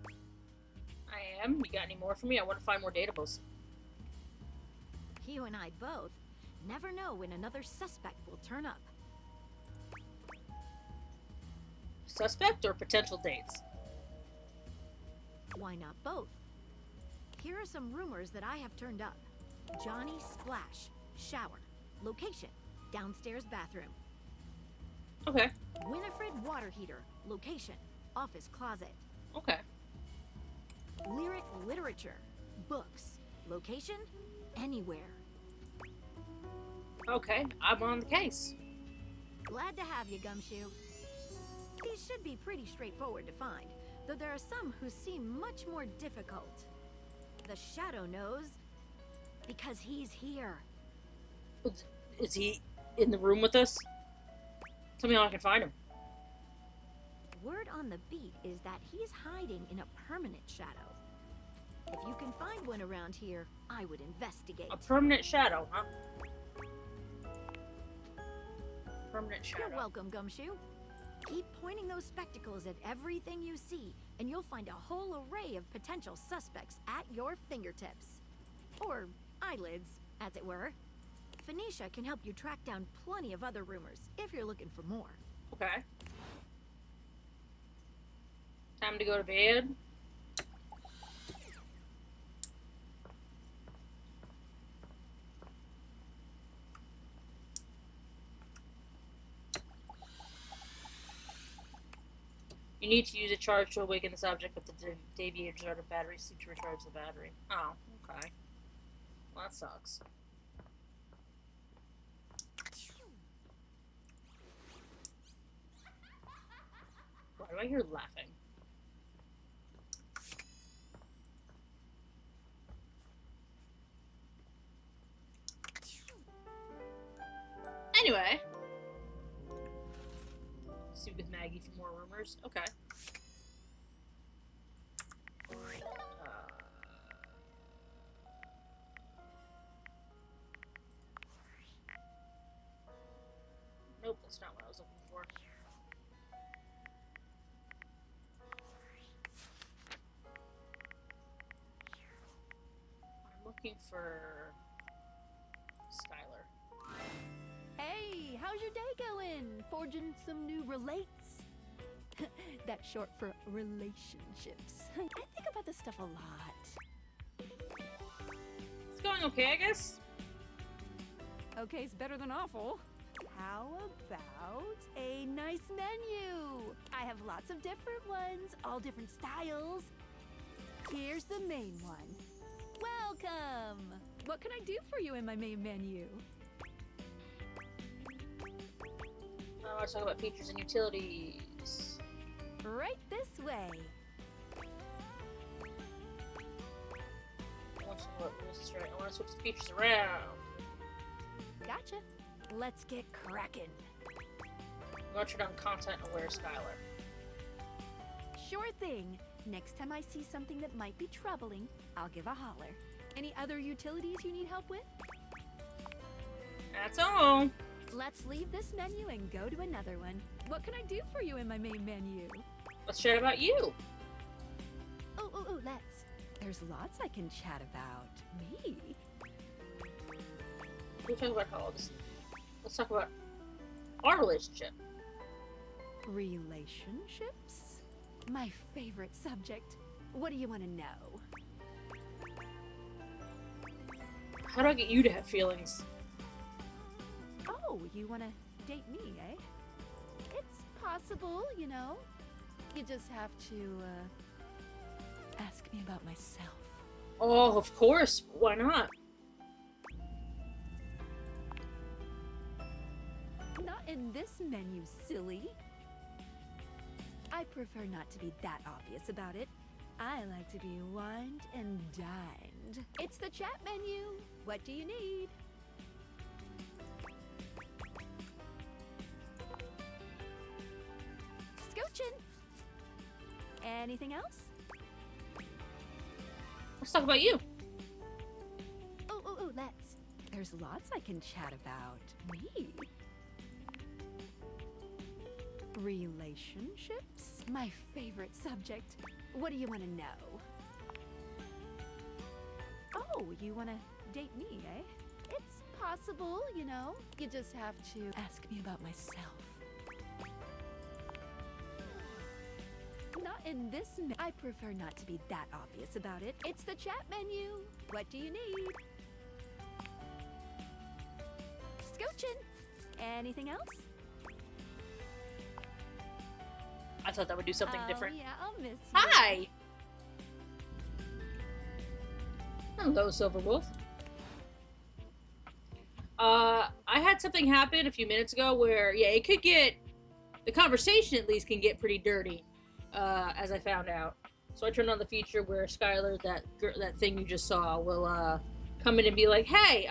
I am. You got any more for me? I want to find more datables. You and I both. Never know when another suspect will turn up. Suspect or potential dates? Why not both? Here are some rumors that I have turned up. Johnny Splash. Shower. Location. Downstairs bathroom. Okay. Winifred water heater. Location. Office closet. Okay. Lyric literature. Books. Location. Anywhere. Okay, I'm on the case. Glad to have you, Gumshoe. These should be pretty straightforward to find, though there are some who seem much more difficult. The Shadow knows because he's here. Is he in the room with us? Tell me how I can find him. Word on the beat is that he's hiding in a permanent shadow. If you can find one around here, I would investigate. A permanent shadow, huh? Permanent shadow. You're welcome, Gumshoe. Keep pointing those spectacles at everything you see, and you'll find a whole array of potential suspects at your fingertips. Or eyelids, as it were. Phoenicia can help you track down plenty of other rumors, if you're looking for more. Okay. Time to go to bed. You need to use a charge to awaken this object, but the deviators are out of battery. Seek to recharge the battery. Oh, okay. Well, that sucks. Why do I hear laughing? Anyway. See with Maggie for more rumors. Okay. Nope, that's not what I was looking for. I'm looking for Skylar. Hey, how's your day going? Forging some new relates? That's short for relationships. I think about this stuff a lot. It's going okay, I guess. Okay's better than awful. How about a nice menu? I have lots of different ones, all different styles. Here's the main one. Welcome! What can I do for you in my main menu? I want to talk about features and utilities. Right this way. I want to switch the features around. Gotcha. Let's get cracking. I want to turn on content-aware Skylar. Sure thing. Next time I see something that might be troubling, I'll give a holler. Any other utilities you need help with? That's all. Let's leave this menu and go to another one. What can I do for you in my main menu? Let's chat about you. Oh, let's. There's lots I can chat about. Me? We'll talk about all this. Let's talk about our relationship. Relationships? My favorite subject. What do you want to know? How do I get you to have feelings? Oh, you want to date me, eh? It's possible, you know. You just have to, ask me about myself. Oh, of course. Why not? Not in this menu, silly. I prefer not to be that obvious about it. I like to be wined and dined. It's the chat menu. What do you need? Scoochin'. Anything else? Let's talk about you. Oh, let's. There's lots I can chat about. Me? Relationships? My favorite subject. What do you want to know? Oh, you want to date me, eh? It's possible, you know. You just have to ask me about myself. Not in this I prefer not to be that obvious about it. It's the chat menu. What do you need? Scoochin'. Anything else? I thought that would do something different. Yeah, I'll miss you. Hi! Hello, Silverwolf. I had something happen a few minutes ago where, yeah, it could get... The conversation, at least, can get pretty dirty, as I found out. So I turned on the feature where Skylar, that thing you just saw, will, come in and be like, hey,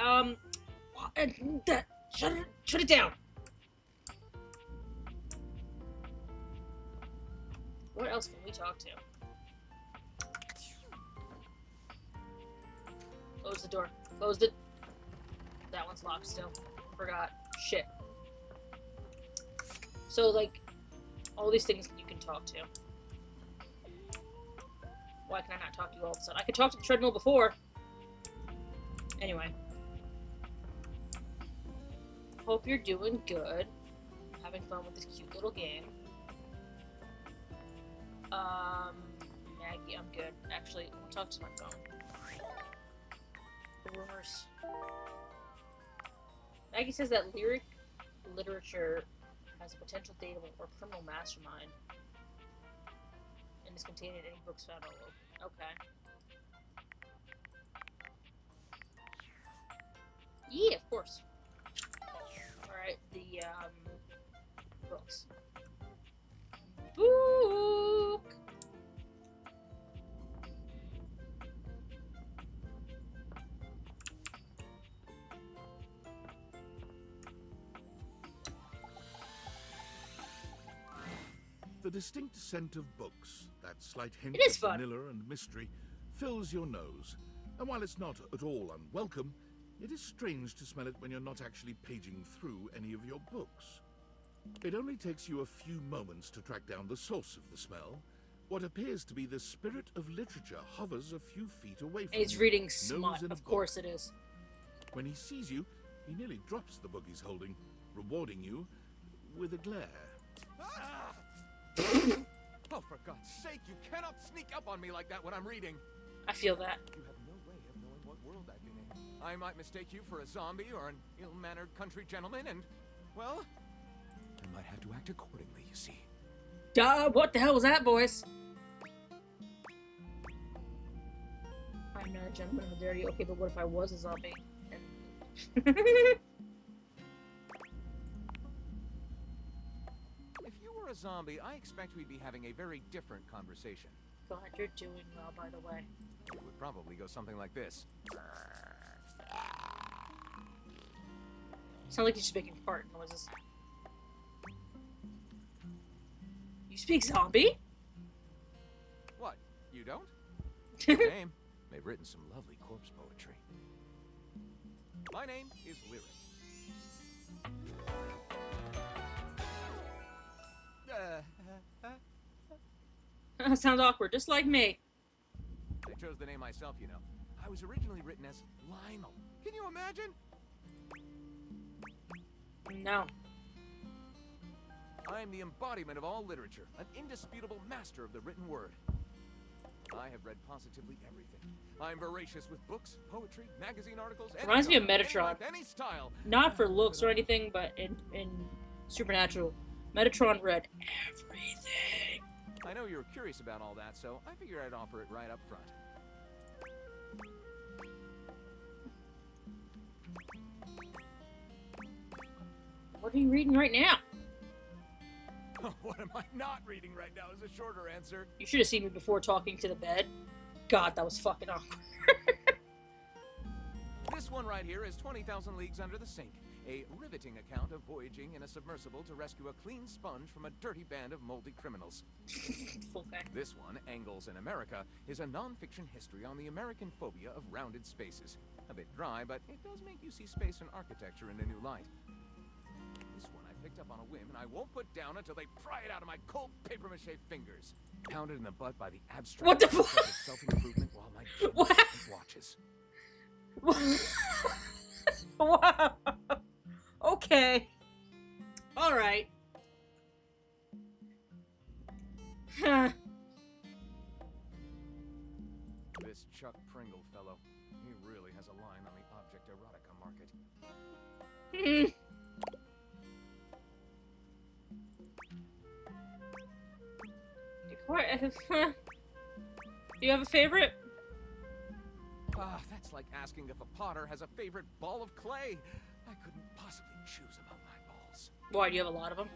shut it down! What else can we talk to? Close the door. Close it. That one's locked still. Forgot. Shit. So, like, all these things you can talk to. Why can I not talk to you all of a sudden? I could talk to the treadmill before. Anyway. Hope you're doing good. Having fun with this cute little game. Maggie, I'm good. Actually, we'll talk to my phone. Rumors. Maggie says that lyric literature has a potential data or criminal mastermind. and is contained in any books found all over. Okay. Yeah, of course. Alright, the, books. Book! The distinct scent of books, that slight hint It is of fun. vanilla and mystery, fills your nose. And while it's not at all unwelcome, it is strange to smell it when you're not actually paging through any of your books. It only takes you a few moments to track down the source of the smell. What appears to be the spirit of literature hovers a few feet away from And he's you. reading nose smut. in a Of book. course it is. When he sees you, he nearly drops the book he's holding, rewarding you with a glare. Oh, for God's sake, you cannot sneak up on me like that when I'm reading. I feel that. You have no way of knowing what world I've been in. I might mistake you for a zombie or an ill-mannered country gentleman, and, well, I might have to act accordingly, you see. Duh, what the hell was that voice? I'm not a gentleman of dirty. Okay, but what if I was a zombie? If you were a zombie, I expect we'd be having a very different conversation. God, you're doing well, by the way. It would probably go something like this. Sound like you're just making fart noises. You speak zombie? What? You don't? Shame. They've written some lovely corpse poetry. My name is Lyric. Sounds awkward, just like me. I chose the name myself, you know. I was originally written as Lionel. Can you imagine? No. I am the embodiment of all literature, an indisputable master of the written word. I have read positively everything. I am voracious with books, poetry, magazine articles, any Reminds me of genre, any Metatron. length, any style. Not for looks or anything, but in Supernatural, Metatron read everything. I know you're curious about all that, so I figured I'd offer it right up front. What are you reading right now? What am I not reading right now is a shorter answer. You should have seen me before talking to the bed. God, that was fucking awkward. This one right here is 20,000 Leagues Under the Sink, a riveting account of voyaging in a submersible to rescue a clean sponge from a dirty band of moldy criminals. Okay. This one, Angles in America, is a non-fiction history on the American phobia of rounded spaces. A bit dry, but it does make you see space and architecture in a new light. This one I picked up on a whim, and I won't put down until they pry it out of my cold papier-mâché fingers. Pounded in the butt by the abstract What the concept of self-improvement while my What? watches. Wow. Okay. All right. Huh. This Chuck Pringle fellow, he really has a line on the object erotica market. Do you have a favorite? Ah, that's like asking if a potter has a favorite ball of clay. I couldn't possibly choose among my balls. Why, do you have a lot of them?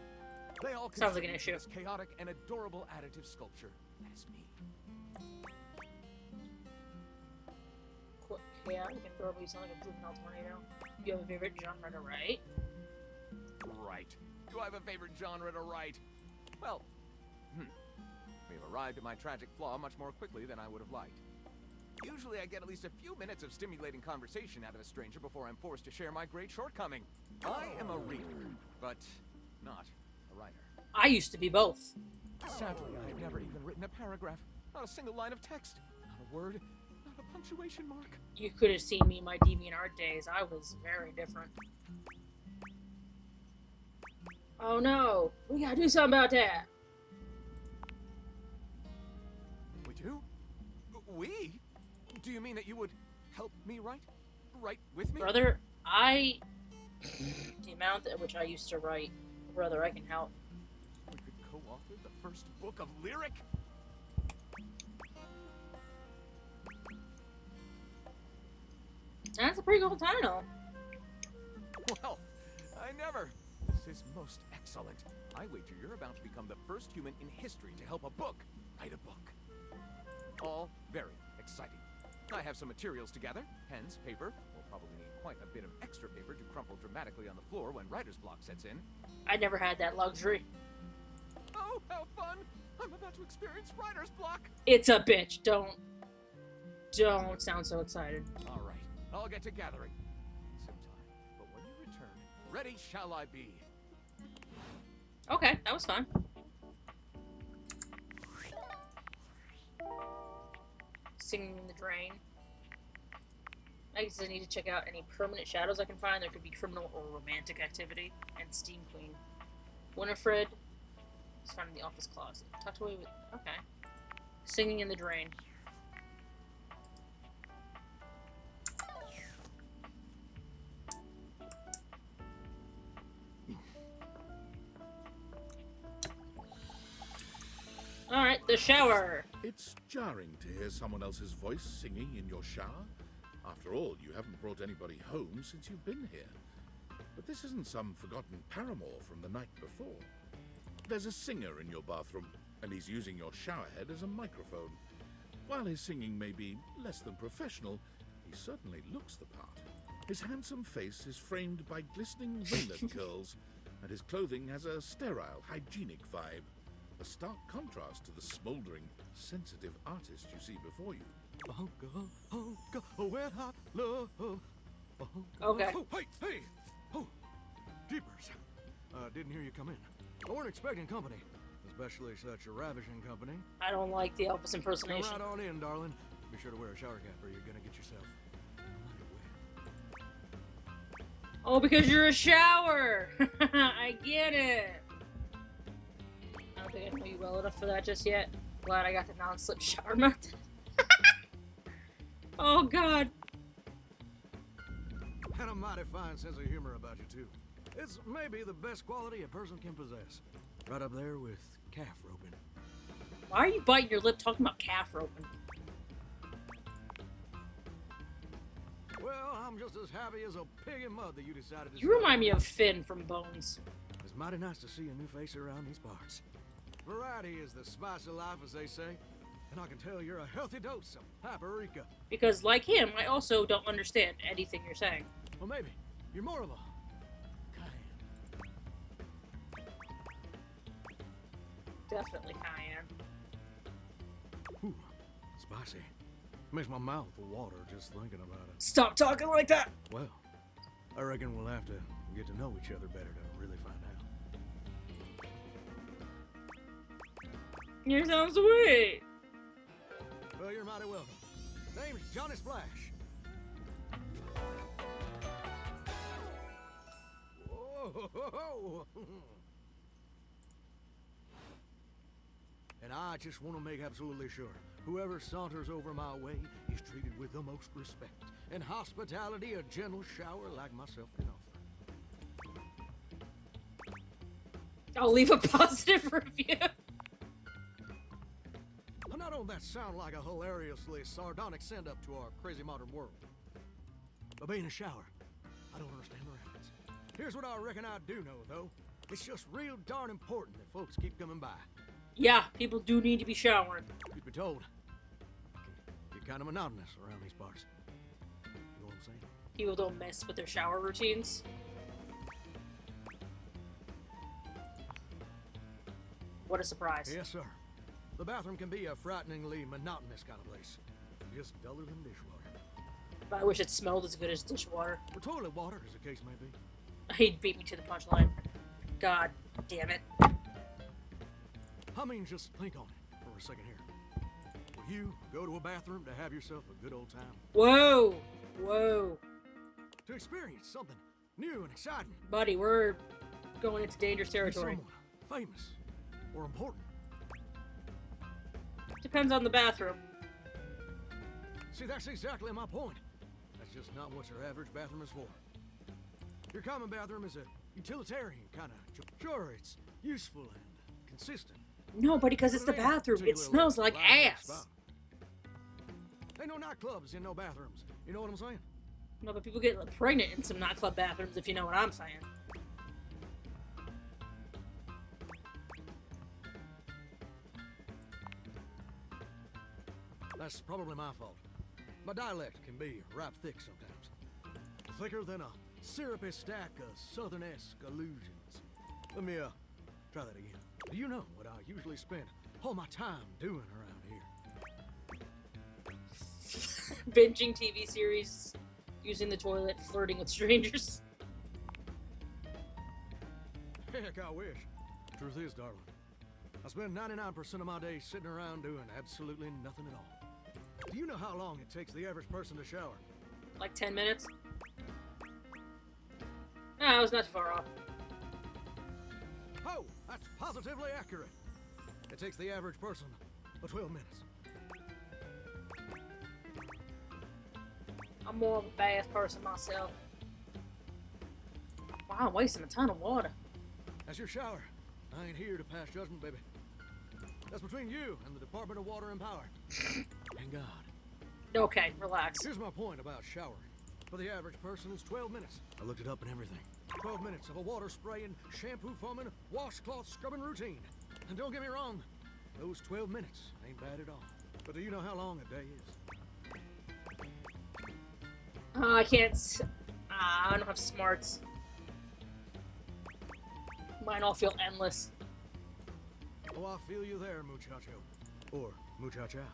They all Sounds like an contribute to issue. this chaotic and adorable additive sculpture. That is me. Chaotic and adorable. You sound like a juvenile tornado. Do you have a favorite genre to write? Right. Do I have a favorite genre to write? Well, we've arrived at my tragic flaw much more quickly than I would have liked. Usually I get at least a few minutes of stimulating conversation out of a stranger before I'm forced to share my great shortcoming. I am a reader, but not a writer. I used to be both. Sadly, I have never even written a paragraph. Not a single line of text. Not a word. Not a punctuation mark. You could have seen me in my DeviantArt days. I was very different. Oh no, we gotta do something about that. We do? We? Do you mean that you would help me write? Write with me? Brother, the amount at which I used to write, brother, I can help. We could co-author the first book of lyric? That's a pretty cool title. Well, I never. This is most excellent. I wager you're about to become the first human in history to help a book write a book. All very exciting. I have some materials to gather. Pens, paper. We'll probably need quite a bit of extra paper to crumple dramatically on the floor when writer's block sets in. I never had that luxury. Oh, how fun! I'm about to experience writer's block. It's a bitch. Don't sound so excited. All right, I'll get to gathering sometime. But when you return, ready shall I be. Okay, that was fun. Singing in the drain. I guess I need to check out any permanent shadows I can find. There could be criminal or romantic activity. And Steam Queen. Winifred is found in the office closet. Tucked away with... Okay. Singing in the drain. Alright, the shower. It's jarring to hear someone else's voice singing in your shower. After all, you haven't brought anybody home since you've been here. But this isn't some forgotten paramour from the night before. There's a singer in your bathroom, and he's using your showerhead as a microphone. While his singing may be less than professional, he certainly looks the part. His handsome face is framed by glistening ringlet curls, and his clothing has a sterile, hygienic vibe. A stark contrast to the smouldering, sensitive artist you see before you. Wet hot love. Okay. Oh, hey! Oh, jeepers. Didn't hear you come in. I weren't expecting company, especially such a ravishing company. I don't like the Elvis impersonation. Come right on in, darling. Be sure to wear a shower cap or you're gonna get yourself. Oh, because you're a shower! I get it! I don't think I know you well enough for that just yet. Glad I got the non-slip shower method. Oh, God. And a mighty fine sense of humor about you, too. It's maybe the best quality a person can possess. Right up there with calf roping. Why are you biting your lip talking about calf roping? Well, I'm just as happy as a pig in mud that you decided to... You remind me of Finn from Bones. It's mighty nice to see a new face around these parts. Variety is the spice of life, as they say. And I can tell you're a healthy dose of paprika. Because, like him, I also don't understand anything you're saying. Well, maybe. You're more of a... Definitely cayenne. Ooh, spicy. Makes my mouth water just thinking about it. Stop talking like that! Well, I reckon we'll have to get to know each other better to really find out. You sound sweet! Well, you're mighty welcome. Name's Johnny Splash. Whoa! And I just want to make absolutely sure whoever saunters over my way is treated with the most respect and hospitality a gentle shower like myself can offer. I'll leave a positive review. Now, don't that sound like a hilariously sardonic send-up to our crazy modern world? But being a shower, I don't understand the reference. Here's what I reckon I do know, though. It's just real darn important that folks keep coming by. Yeah, people do need to be showering. You'd be told. Get kind of monotonous around these parts. You know what I'm saying? People don't mess with their shower routines. What a surprise. Yes, sir. The bathroom can be a frighteningly monotonous kind of place. Just duller than dishwater. But I wish it smelled as good as dishwater. Or toilet water, as the case may be. He'd beat me to the punchline. God damn it. I mean, just think on it for a second here. Will you go to a bathroom to have yourself a good old time? Whoa! Whoa. To experience something new and exciting. Buddy, we're going into dangerous territory. Someone famous or important. Depends on the bathroom. See, that's exactly my point. That's just not what your average bathroom is for. Your common bathroom is a utilitarian kind of... Sure, it's useful and consistent. No, buddy, because it's the bathroom. It smells like ass. Ain't no nightclubs in no bathrooms. You know what I'm saying? No, but people get pregnant in some nightclub bathrooms, if you know what I'm saying. That's probably my fault. My dialect can be right thick sometimes. Thicker than a syrupy stack of southern-esque allusions. Let me, try that again. Do you know what I usually spend all my time doing around here? Binging TV series, using the toilet, flirting with strangers. Heck, I wish. Truth is, darling, I spend 99% of my day sitting around doing absolutely nothing at all. Do you know how long it takes the average person to shower? Like 10 minutes? Ah, I was not too far off. Oh, that's positively accurate. It takes the average person 12 minutes. I'm more of a bath person myself. Wow, I'm wasting a ton of water. That's your shower. I ain't here to pass judgment, baby. That's between you and the Department of Water and Power. And God. Okay, relax. Here's my point about showering. For the average person, it's 12 minutes. I looked it up and everything. 12 minutes of a water spraying, shampoo foaming, washcloth scrubbing routine. And don't get me wrong, those 12 minutes ain't bad at all. But do you know how long a day is? I can't. I don't have smarts. Mine all feel endless. Oh, I feel you there, muchacho. Or muchacha.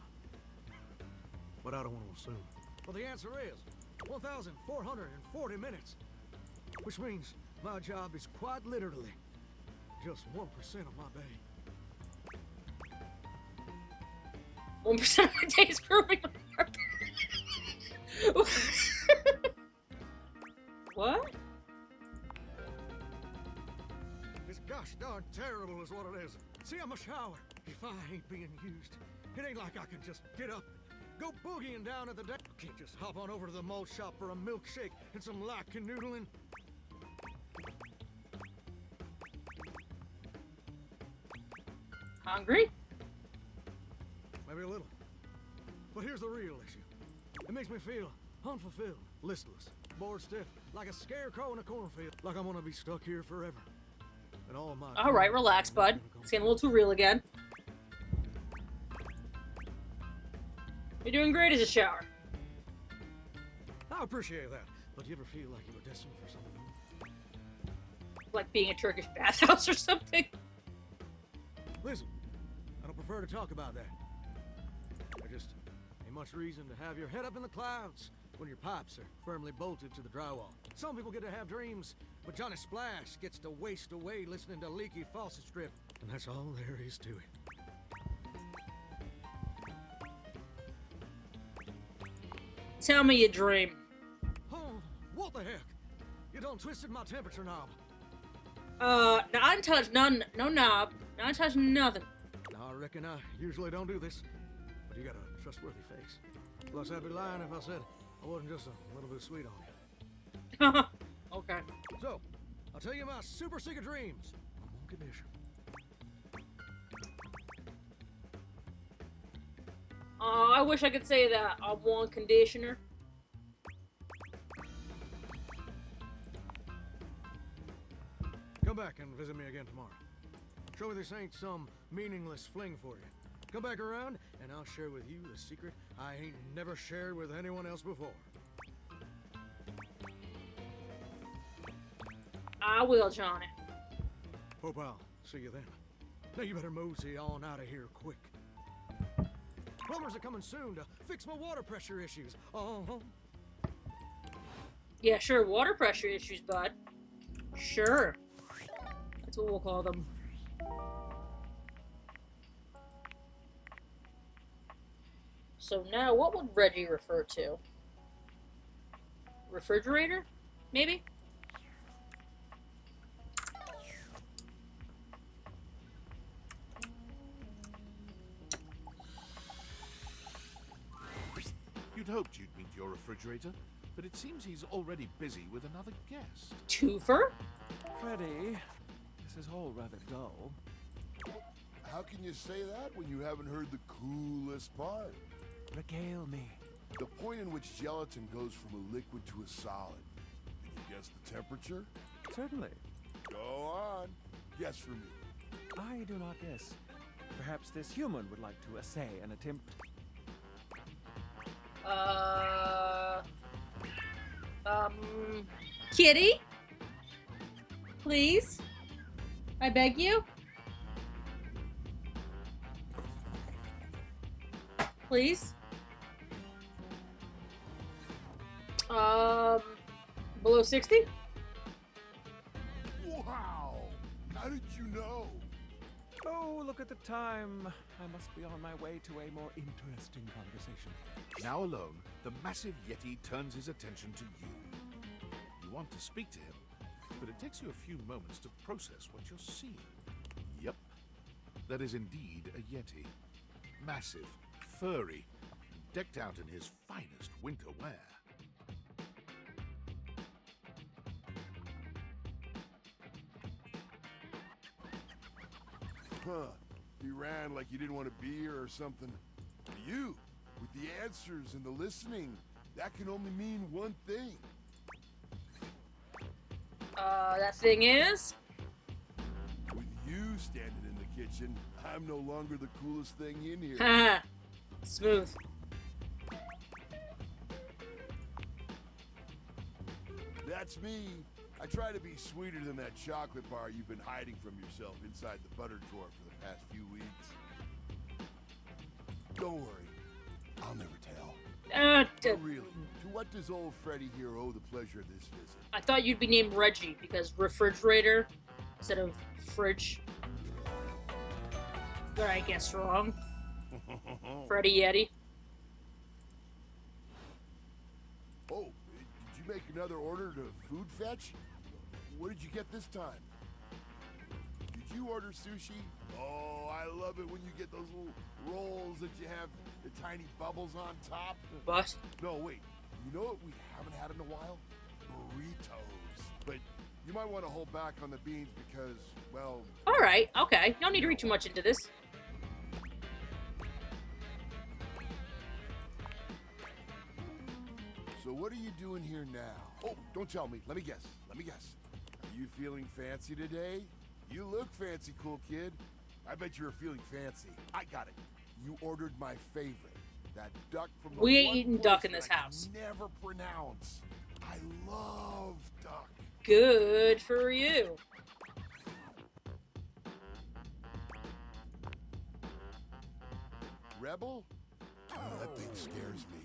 But I don't want to assume. Well, the answer is 1,440 minutes. Which means my job is quite literally just 1% of my day. 1% of my day is grooming my What? It's gosh darn terrible is what it is. See, I'm a shower. If I ain't being used, it ain't like I can just get up and go boogieing down at the deck. I can't just hop on over to the malt shop for a milkshake and some light canoodling. Hungry? Maybe a little. But here's the real issue. It makes me feel unfulfilled, listless, bored stiff, like a scarecrow in a cornfield, like I'm gonna be stuck here forever. And all my Alright, relax, bud. It's getting a little too real again. You're doing great as a shower. I appreciate that. But do you ever feel like you were destined for something more? Like being a Turkish bathhouse or something? Listen, I don't prefer to talk about that. There just ain't much reason to have your head up in the clouds when your pipes are firmly bolted to the drywall. Some people get to have dreams, but Johnny Splash gets to waste away listening to leaky faucet strip. And that's all there is to it. Tell me your dream. Oh, what the heck? You done twisted my temperature knob. No, I didn't touch none, no knob. No, I didn't touch nothing. I reckon I usually don't do this, but you got a trustworthy face. Plus, I'd be lying if I said I wasn't just a little bit sweet on you. Okay. So, I'll tell you my super secret dreams on one condition. I wish I could say that on one conditioner. Come back and visit me again tomorrow. Show me this ain't some meaningless fling for you. Come back around, and I'll share with you the secret I ain't never shared with anyone else before. I will, Johnny. Hope I'll see you then. Now you better mosey on out of here quick. Plumbers are coming soon to fix my water pressure issues. Yeah, sure, water pressure issues, bud. Sure. That's what we'll call them. So now, what would Reggie refer to? Refrigerator? Maybe? You'd hoped you'd meet your refrigerator, but it seems he's already busy with another guest. Twofer? Freddy, this is all rather dull. How can you say that when you haven't heard the coolest part? Regale me. The point in which gelatin goes from a liquid to a solid. Can you guess the temperature? Certainly. Go on. Guess for me. I do not guess. Perhaps this human would like to essay an attempt. Kitty? Please? I beg you? Please? Below 60? Wow! How did you know? Oh, look at the time. I must be on my way to a more interesting conversation. Now alone, the massive Yeti turns his attention to you. You want to speak to him, but it takes you a few moments to process what you're seeing. Yep, that is indeed a Yeti. Massive, furry, and decked out in his finest winter wear. Huh. You ran like you didn't want to be here or something. You, with the answers and the listening, that can only mean one thing. That thing is? With you standing in the kitchen, I'm no longer the coolest thing in here. Haha. Smooth. That's me. I try to be sweeter than that chocolate bar you've been hiding from yourself inside the butter drawer for the past few weeks. Don't worry. I'll never tell. But really, to what does old Freddy here owe the pleasure of this visit? I thought you'd be named Reggie because refrigerator instead of fridge. But I guess wrong. Freddy Yeti. Oh, did you make another order to food fetch? What did you get this time? Did you order sushi? Oh, I love it when you get those little rolls that you have the tiny bubbles on top. What? No, wait. You know what we haven't had in a while? Burritos. But you might want to hold back on the beans because, well... Alright, okay. You don't need to read too much into this. So what are you doing here now? Oh, don't tell me. Let me guess. Let me guess. Are you feeling fancy today? You look fancy, cool kid. I bet you're feeling fancy. I got it. You ordered my favorite. That duck from the We ain't one eating place duck in that this I can house. never pronounce. I love duck. Good for you. Rebel? Oh, that thing scares me.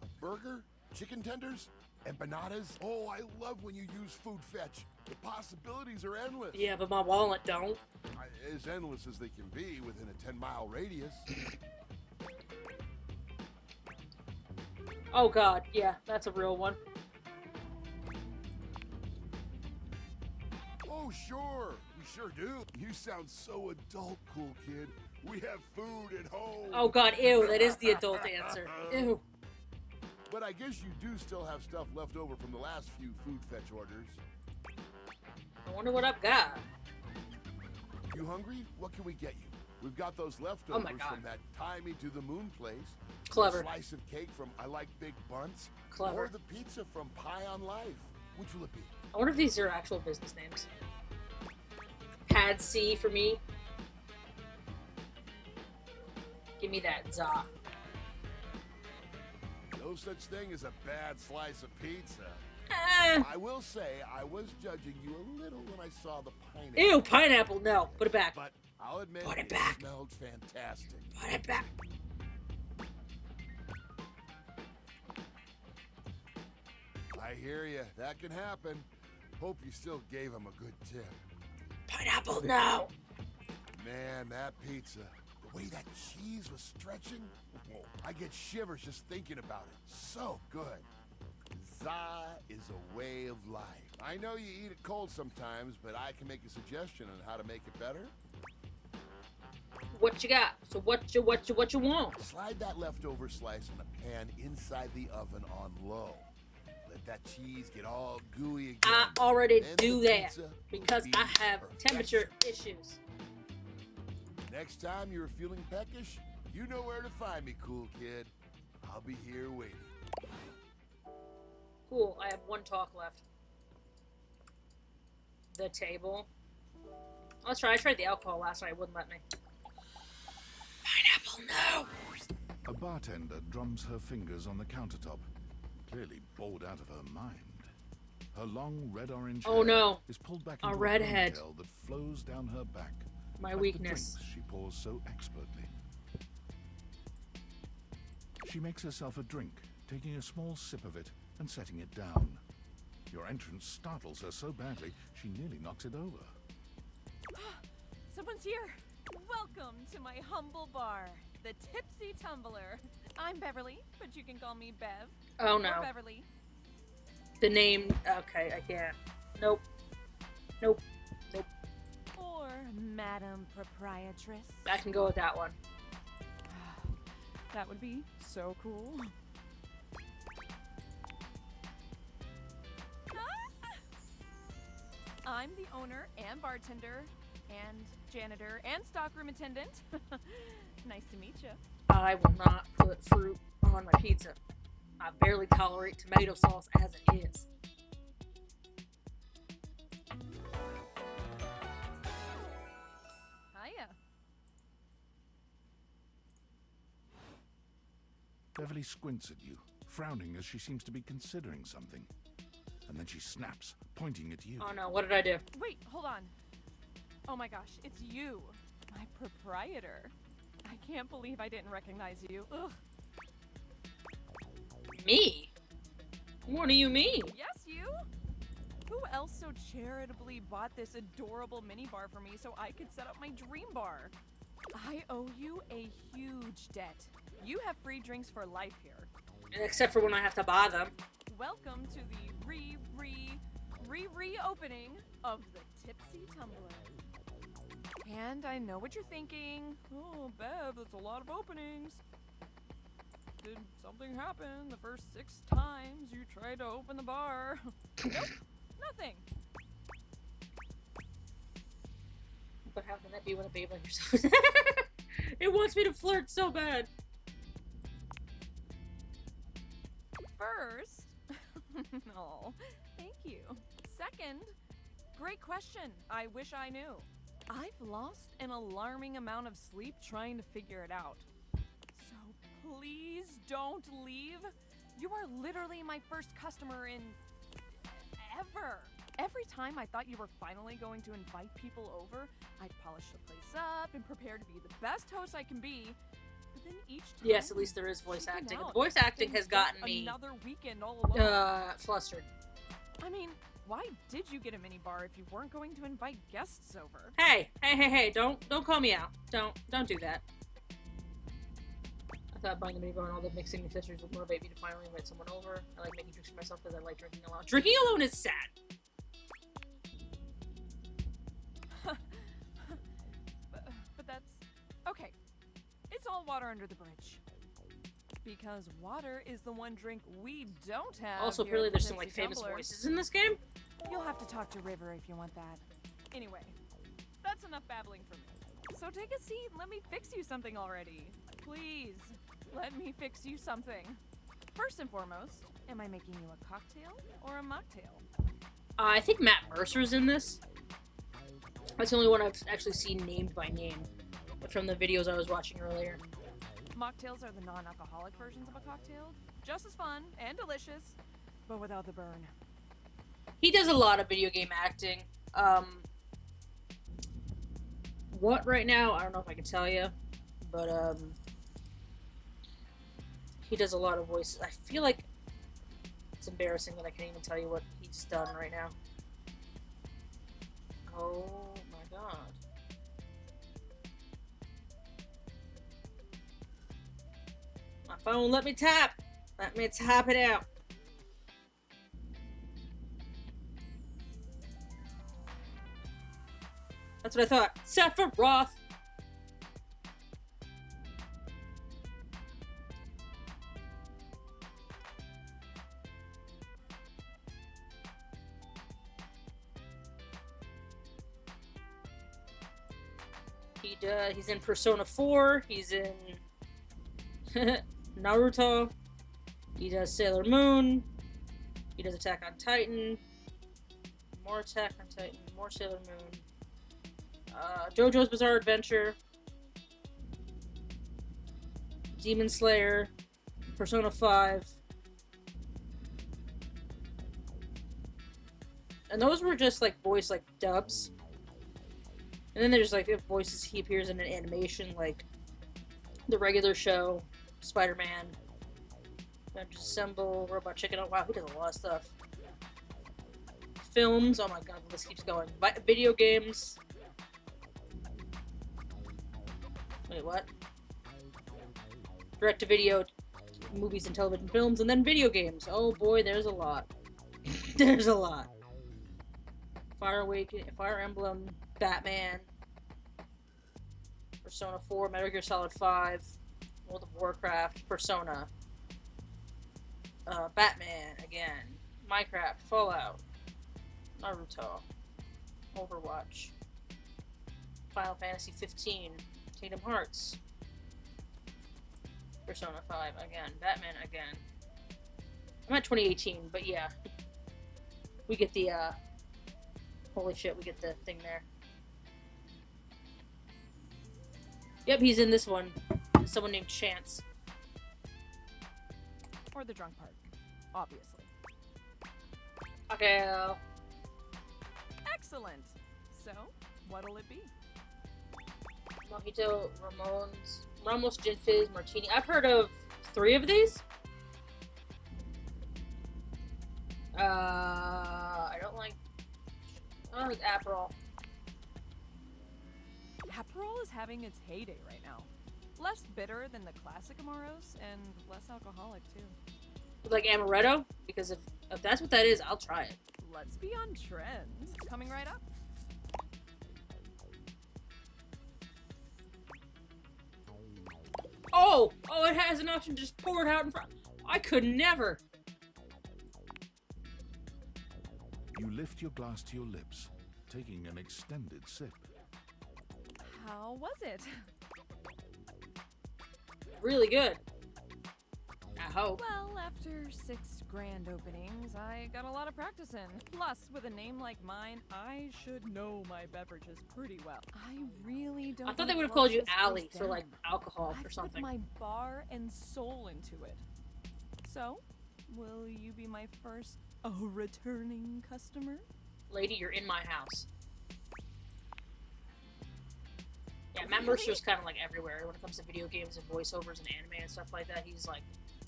A burger? Chicken tenders? Empanadas? Oh, I love when you use food fetch. The possibilities are endless. Yeah, but my wallet don't. As endless as they can be within a 10-mile radius. Oh god, yeah, that's a real one. Oh, sure. We sure do. You sound so adult, cool kid. We have food at home. Oh god, ew, that is the adult answer. Ew. But I guess you do still have stuff left over from the last few food fetch orders. I wonder what I've got. You hungry? What can we get you? We've got those leftovers from that tie me to the moon place. Clever. A slice of cake from I Like Big Bunts. Clever. Or the pizza from Pie on Life. Which will it be? I wonder if these are actual business names. Pad C for me. Give me that za. No such thing as a bad slice of pizza. Eh. I will say, I was judging you a little when I saw the pineapple. Ew, pineapple, no. Put it back. But I'll admit, Put it back. Smelled fantastic. Put it back. I hear you. That can happen. Hope you still gave him a good tip. Pineapple, no. Man, that pizza. The way that cheese was stretching. I get shivers just thinking about it. So good. Za is a way of life. I know you eat it cold sometimes, but I can make a suggestion on how to make it better. What you got? So what you want? Slide that leftover slice in a pan inside the oven on low. Let that cheese get all gooey again. I already Then do the that pizza because will be I have temperature perfection. issues. Next time you're feeling peckish, you know where to find me, cool kid. I'll be here waiting. Cool, I have one talk left. The table. Let's try. I tried the alcohol last night, it wouldn't let me. Pineapple, no! A bartender drums her fingers on the countertop, clearly bored out of her mind. Her long red-orange hair is pulled back into a redhead ponytail that flows down her back. My like weakness. The drinks she pours so expertly. She makes herself a drink, taking a small sip of it and setting it down. Your entrance startles her so badly, she nearly knocks it over. Someone's here. Welcome to my humble bar, the Tipsy Tumbler. I'm Beverly, but you can call me Bev. Oh no. Or Beverly. The name, okay, I can't. Nope. Nope. Nope. Or Madam Proprietress. I can go with that one. That would be so cool. I'm the owner and bartender and janitor and stockroom attendant. Nice to meet you. I will not put fruit on my pizza. I barely tolerate tomato sauce as it is. Hiya. Beverly squints at you, frowning as she seems to be considering something. And then she snaps, pointing at you. Oh no, what did I do? Wait, hold on. Oh my gosh, it's you, my proprietor. I can't believe I didn't recognize you. Ugh. Me? What do you mean? Yes, you? Who else so charitably bought this adorable minibar for me so I could set up my dream bar? I owe you a huge debt. You have free drinks for life here. Except for when I have to buy them. Welcome to the reopening of the Tipsy Tumbler. And I know what you're thinking. Oh, Bev, that's a lot of openings. Did something happen the first 6 times you tried to open the bar? Nope, nothing. But how can that be when a babe like yourself? It wants me to flirt so bad. First, oh, thank you. Second, great question. I wish I knew. I've lost an alarming amount of sleep trying to figure it out. So please don't leave. You are literally my first customer in ever. Every time I thought you were finally going to invite people over, I'd polish the place up and prepare to be the best host I can be. But then each time, yes, at least there is voice acting. The voice acting has gotten me another weekend all alone. Flustered. I mean, why did you get a minibar if you weren't going to invite guests over? Hey, don't call me out. Don't do that. I thought buying the minibar and all the mixing accessories would motivate me to finally invite someone over. I like making drinks for myself because I like drinking alone. Drinking alone is sad. but that's okay. It's all water under the bridge. Because water is the one drink we don't have. Also, here apparently at there's the some like Tipsy famous Tumbler. voices in this game. You'll have to talk to River if you want that. Anyway, that's enough babbling for me. So take a seat and let me fix you something already. Please, let me fix you something. First and foremost, am I making you a cocktail or a mocktail? I think Matt Mercer's in this. That's the only one I've actually seen named by name from the videos I was watching earlier. Mocktails are the non-alcoholic versions of a cocktail. Just as fun and delicious, but without the burn. He does a lot of video game acting. What right now? I don't know if I can tell you, but he does a lot of voices. I feel like it's embarrassing that I can't even tell you what he's done right now. Oh my god. My phone, let me tap. Let me tap it out. That's what I thought. Sephiroth! He's in Persona 4. He's in Naruto. He does Sailor Moon. He does Attack on Titan. More Attack on Titan. More Sailor Moon. JoJo's Bizarre Adventure. Demon Slayer. Persona 5. And those were just like voice like dubs. And then there's like voices he appears in an animation like the regular show, Spider-Man, Avengers Assemble, Robot Chicken. Oh wow, he does a lot of stuff. Films, oh my god, the list keeps going. Video games. Wait, what? Direct-to-video movies and television films, and then video games. Oh boy, there's a lot. There's a lot. Fire Emblem, Batman, Persona 4, Metal Gear Solid 5, World of Warcraft, Persona, Batman again, Minecraft, Fallout, Naruto, Overwatch, Final Fantasy 15, Kingdom Hearts, Persona 5 again, Batman again. I'm at 2018, but yeah, we get the holy shit, we get the thing there. Yep, he's in this one. Someone named Chance. Or the drunk part, obviously. Okay. Excellent. So, what'll it be? Mojito, Ramos Gin Fizz, Martini. I've heard of 3 of these. I don't like Aperol. Aperol is having its heyday right now. Less bitter than the classic Amaros, and less alcoholic, too. Like Amaretto? Because if that's what that is, I'll try it. Let's be on trend. Coming right up. Oh! Oh, it has an option to just pour it out in front. I could never. You lift your glass to your lips, taking an extended sip. How was it? Really good. I hope. Well, after 6 grand openings, I got a lot of practice in. Plus, with a name like mine, I should know my beverages pretty well. I really don't. I thought they wanna would have called close you this Allie place for like down. alcohol or I've something. put my bar and soul into it. So, will you be my first returning customer? Lady, you're in my house. Yeah, Matt Mercer's kind of like everywhere when it comes to video games and voiceovers and anime and stuff like that. He's like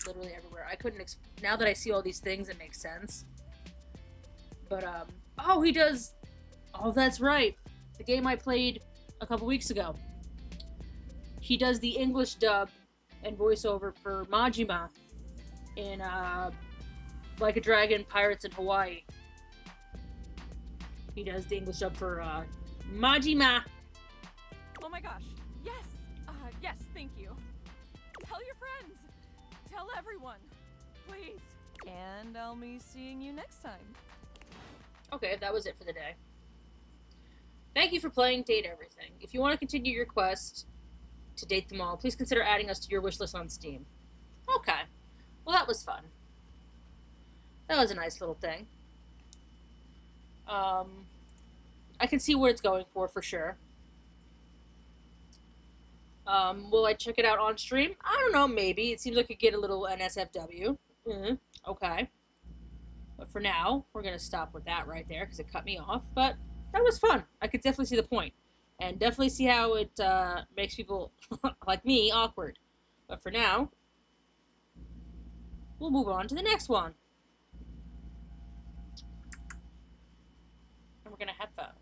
literally everywhere. I couldn't. Now that I see all these things, it makes sense. But oh, he does. Oh, that's right. The game I played a couple weeks ago. He does the English dub and voiceover for Majima in Like a Dragon: Pirates in Hawaii. He does the English dub for Majima. Oh my gosh. Yes. Yes, thank you. Tell your friends. Tell everyone. Please. And I'll be seeing you next time. Okay, that was it for the day. Thank you for playing Date Everything. If you want to continue your quest to date them all, please consider adding us to your wishlist on Steam. Okay. Well, that was fun. That was a nice little thing. I can see what it's going for sure. Will I check it out on stream? I don't know, maybe. It seems like I could get a little NSFW. Okay. But for now, we're going to stop with that right there because it cut me off. But that was fun. I could definitely see the point. And definitely see how it makes people like me awkward. But for now, we'll move on to the next one. And we're going to have fun.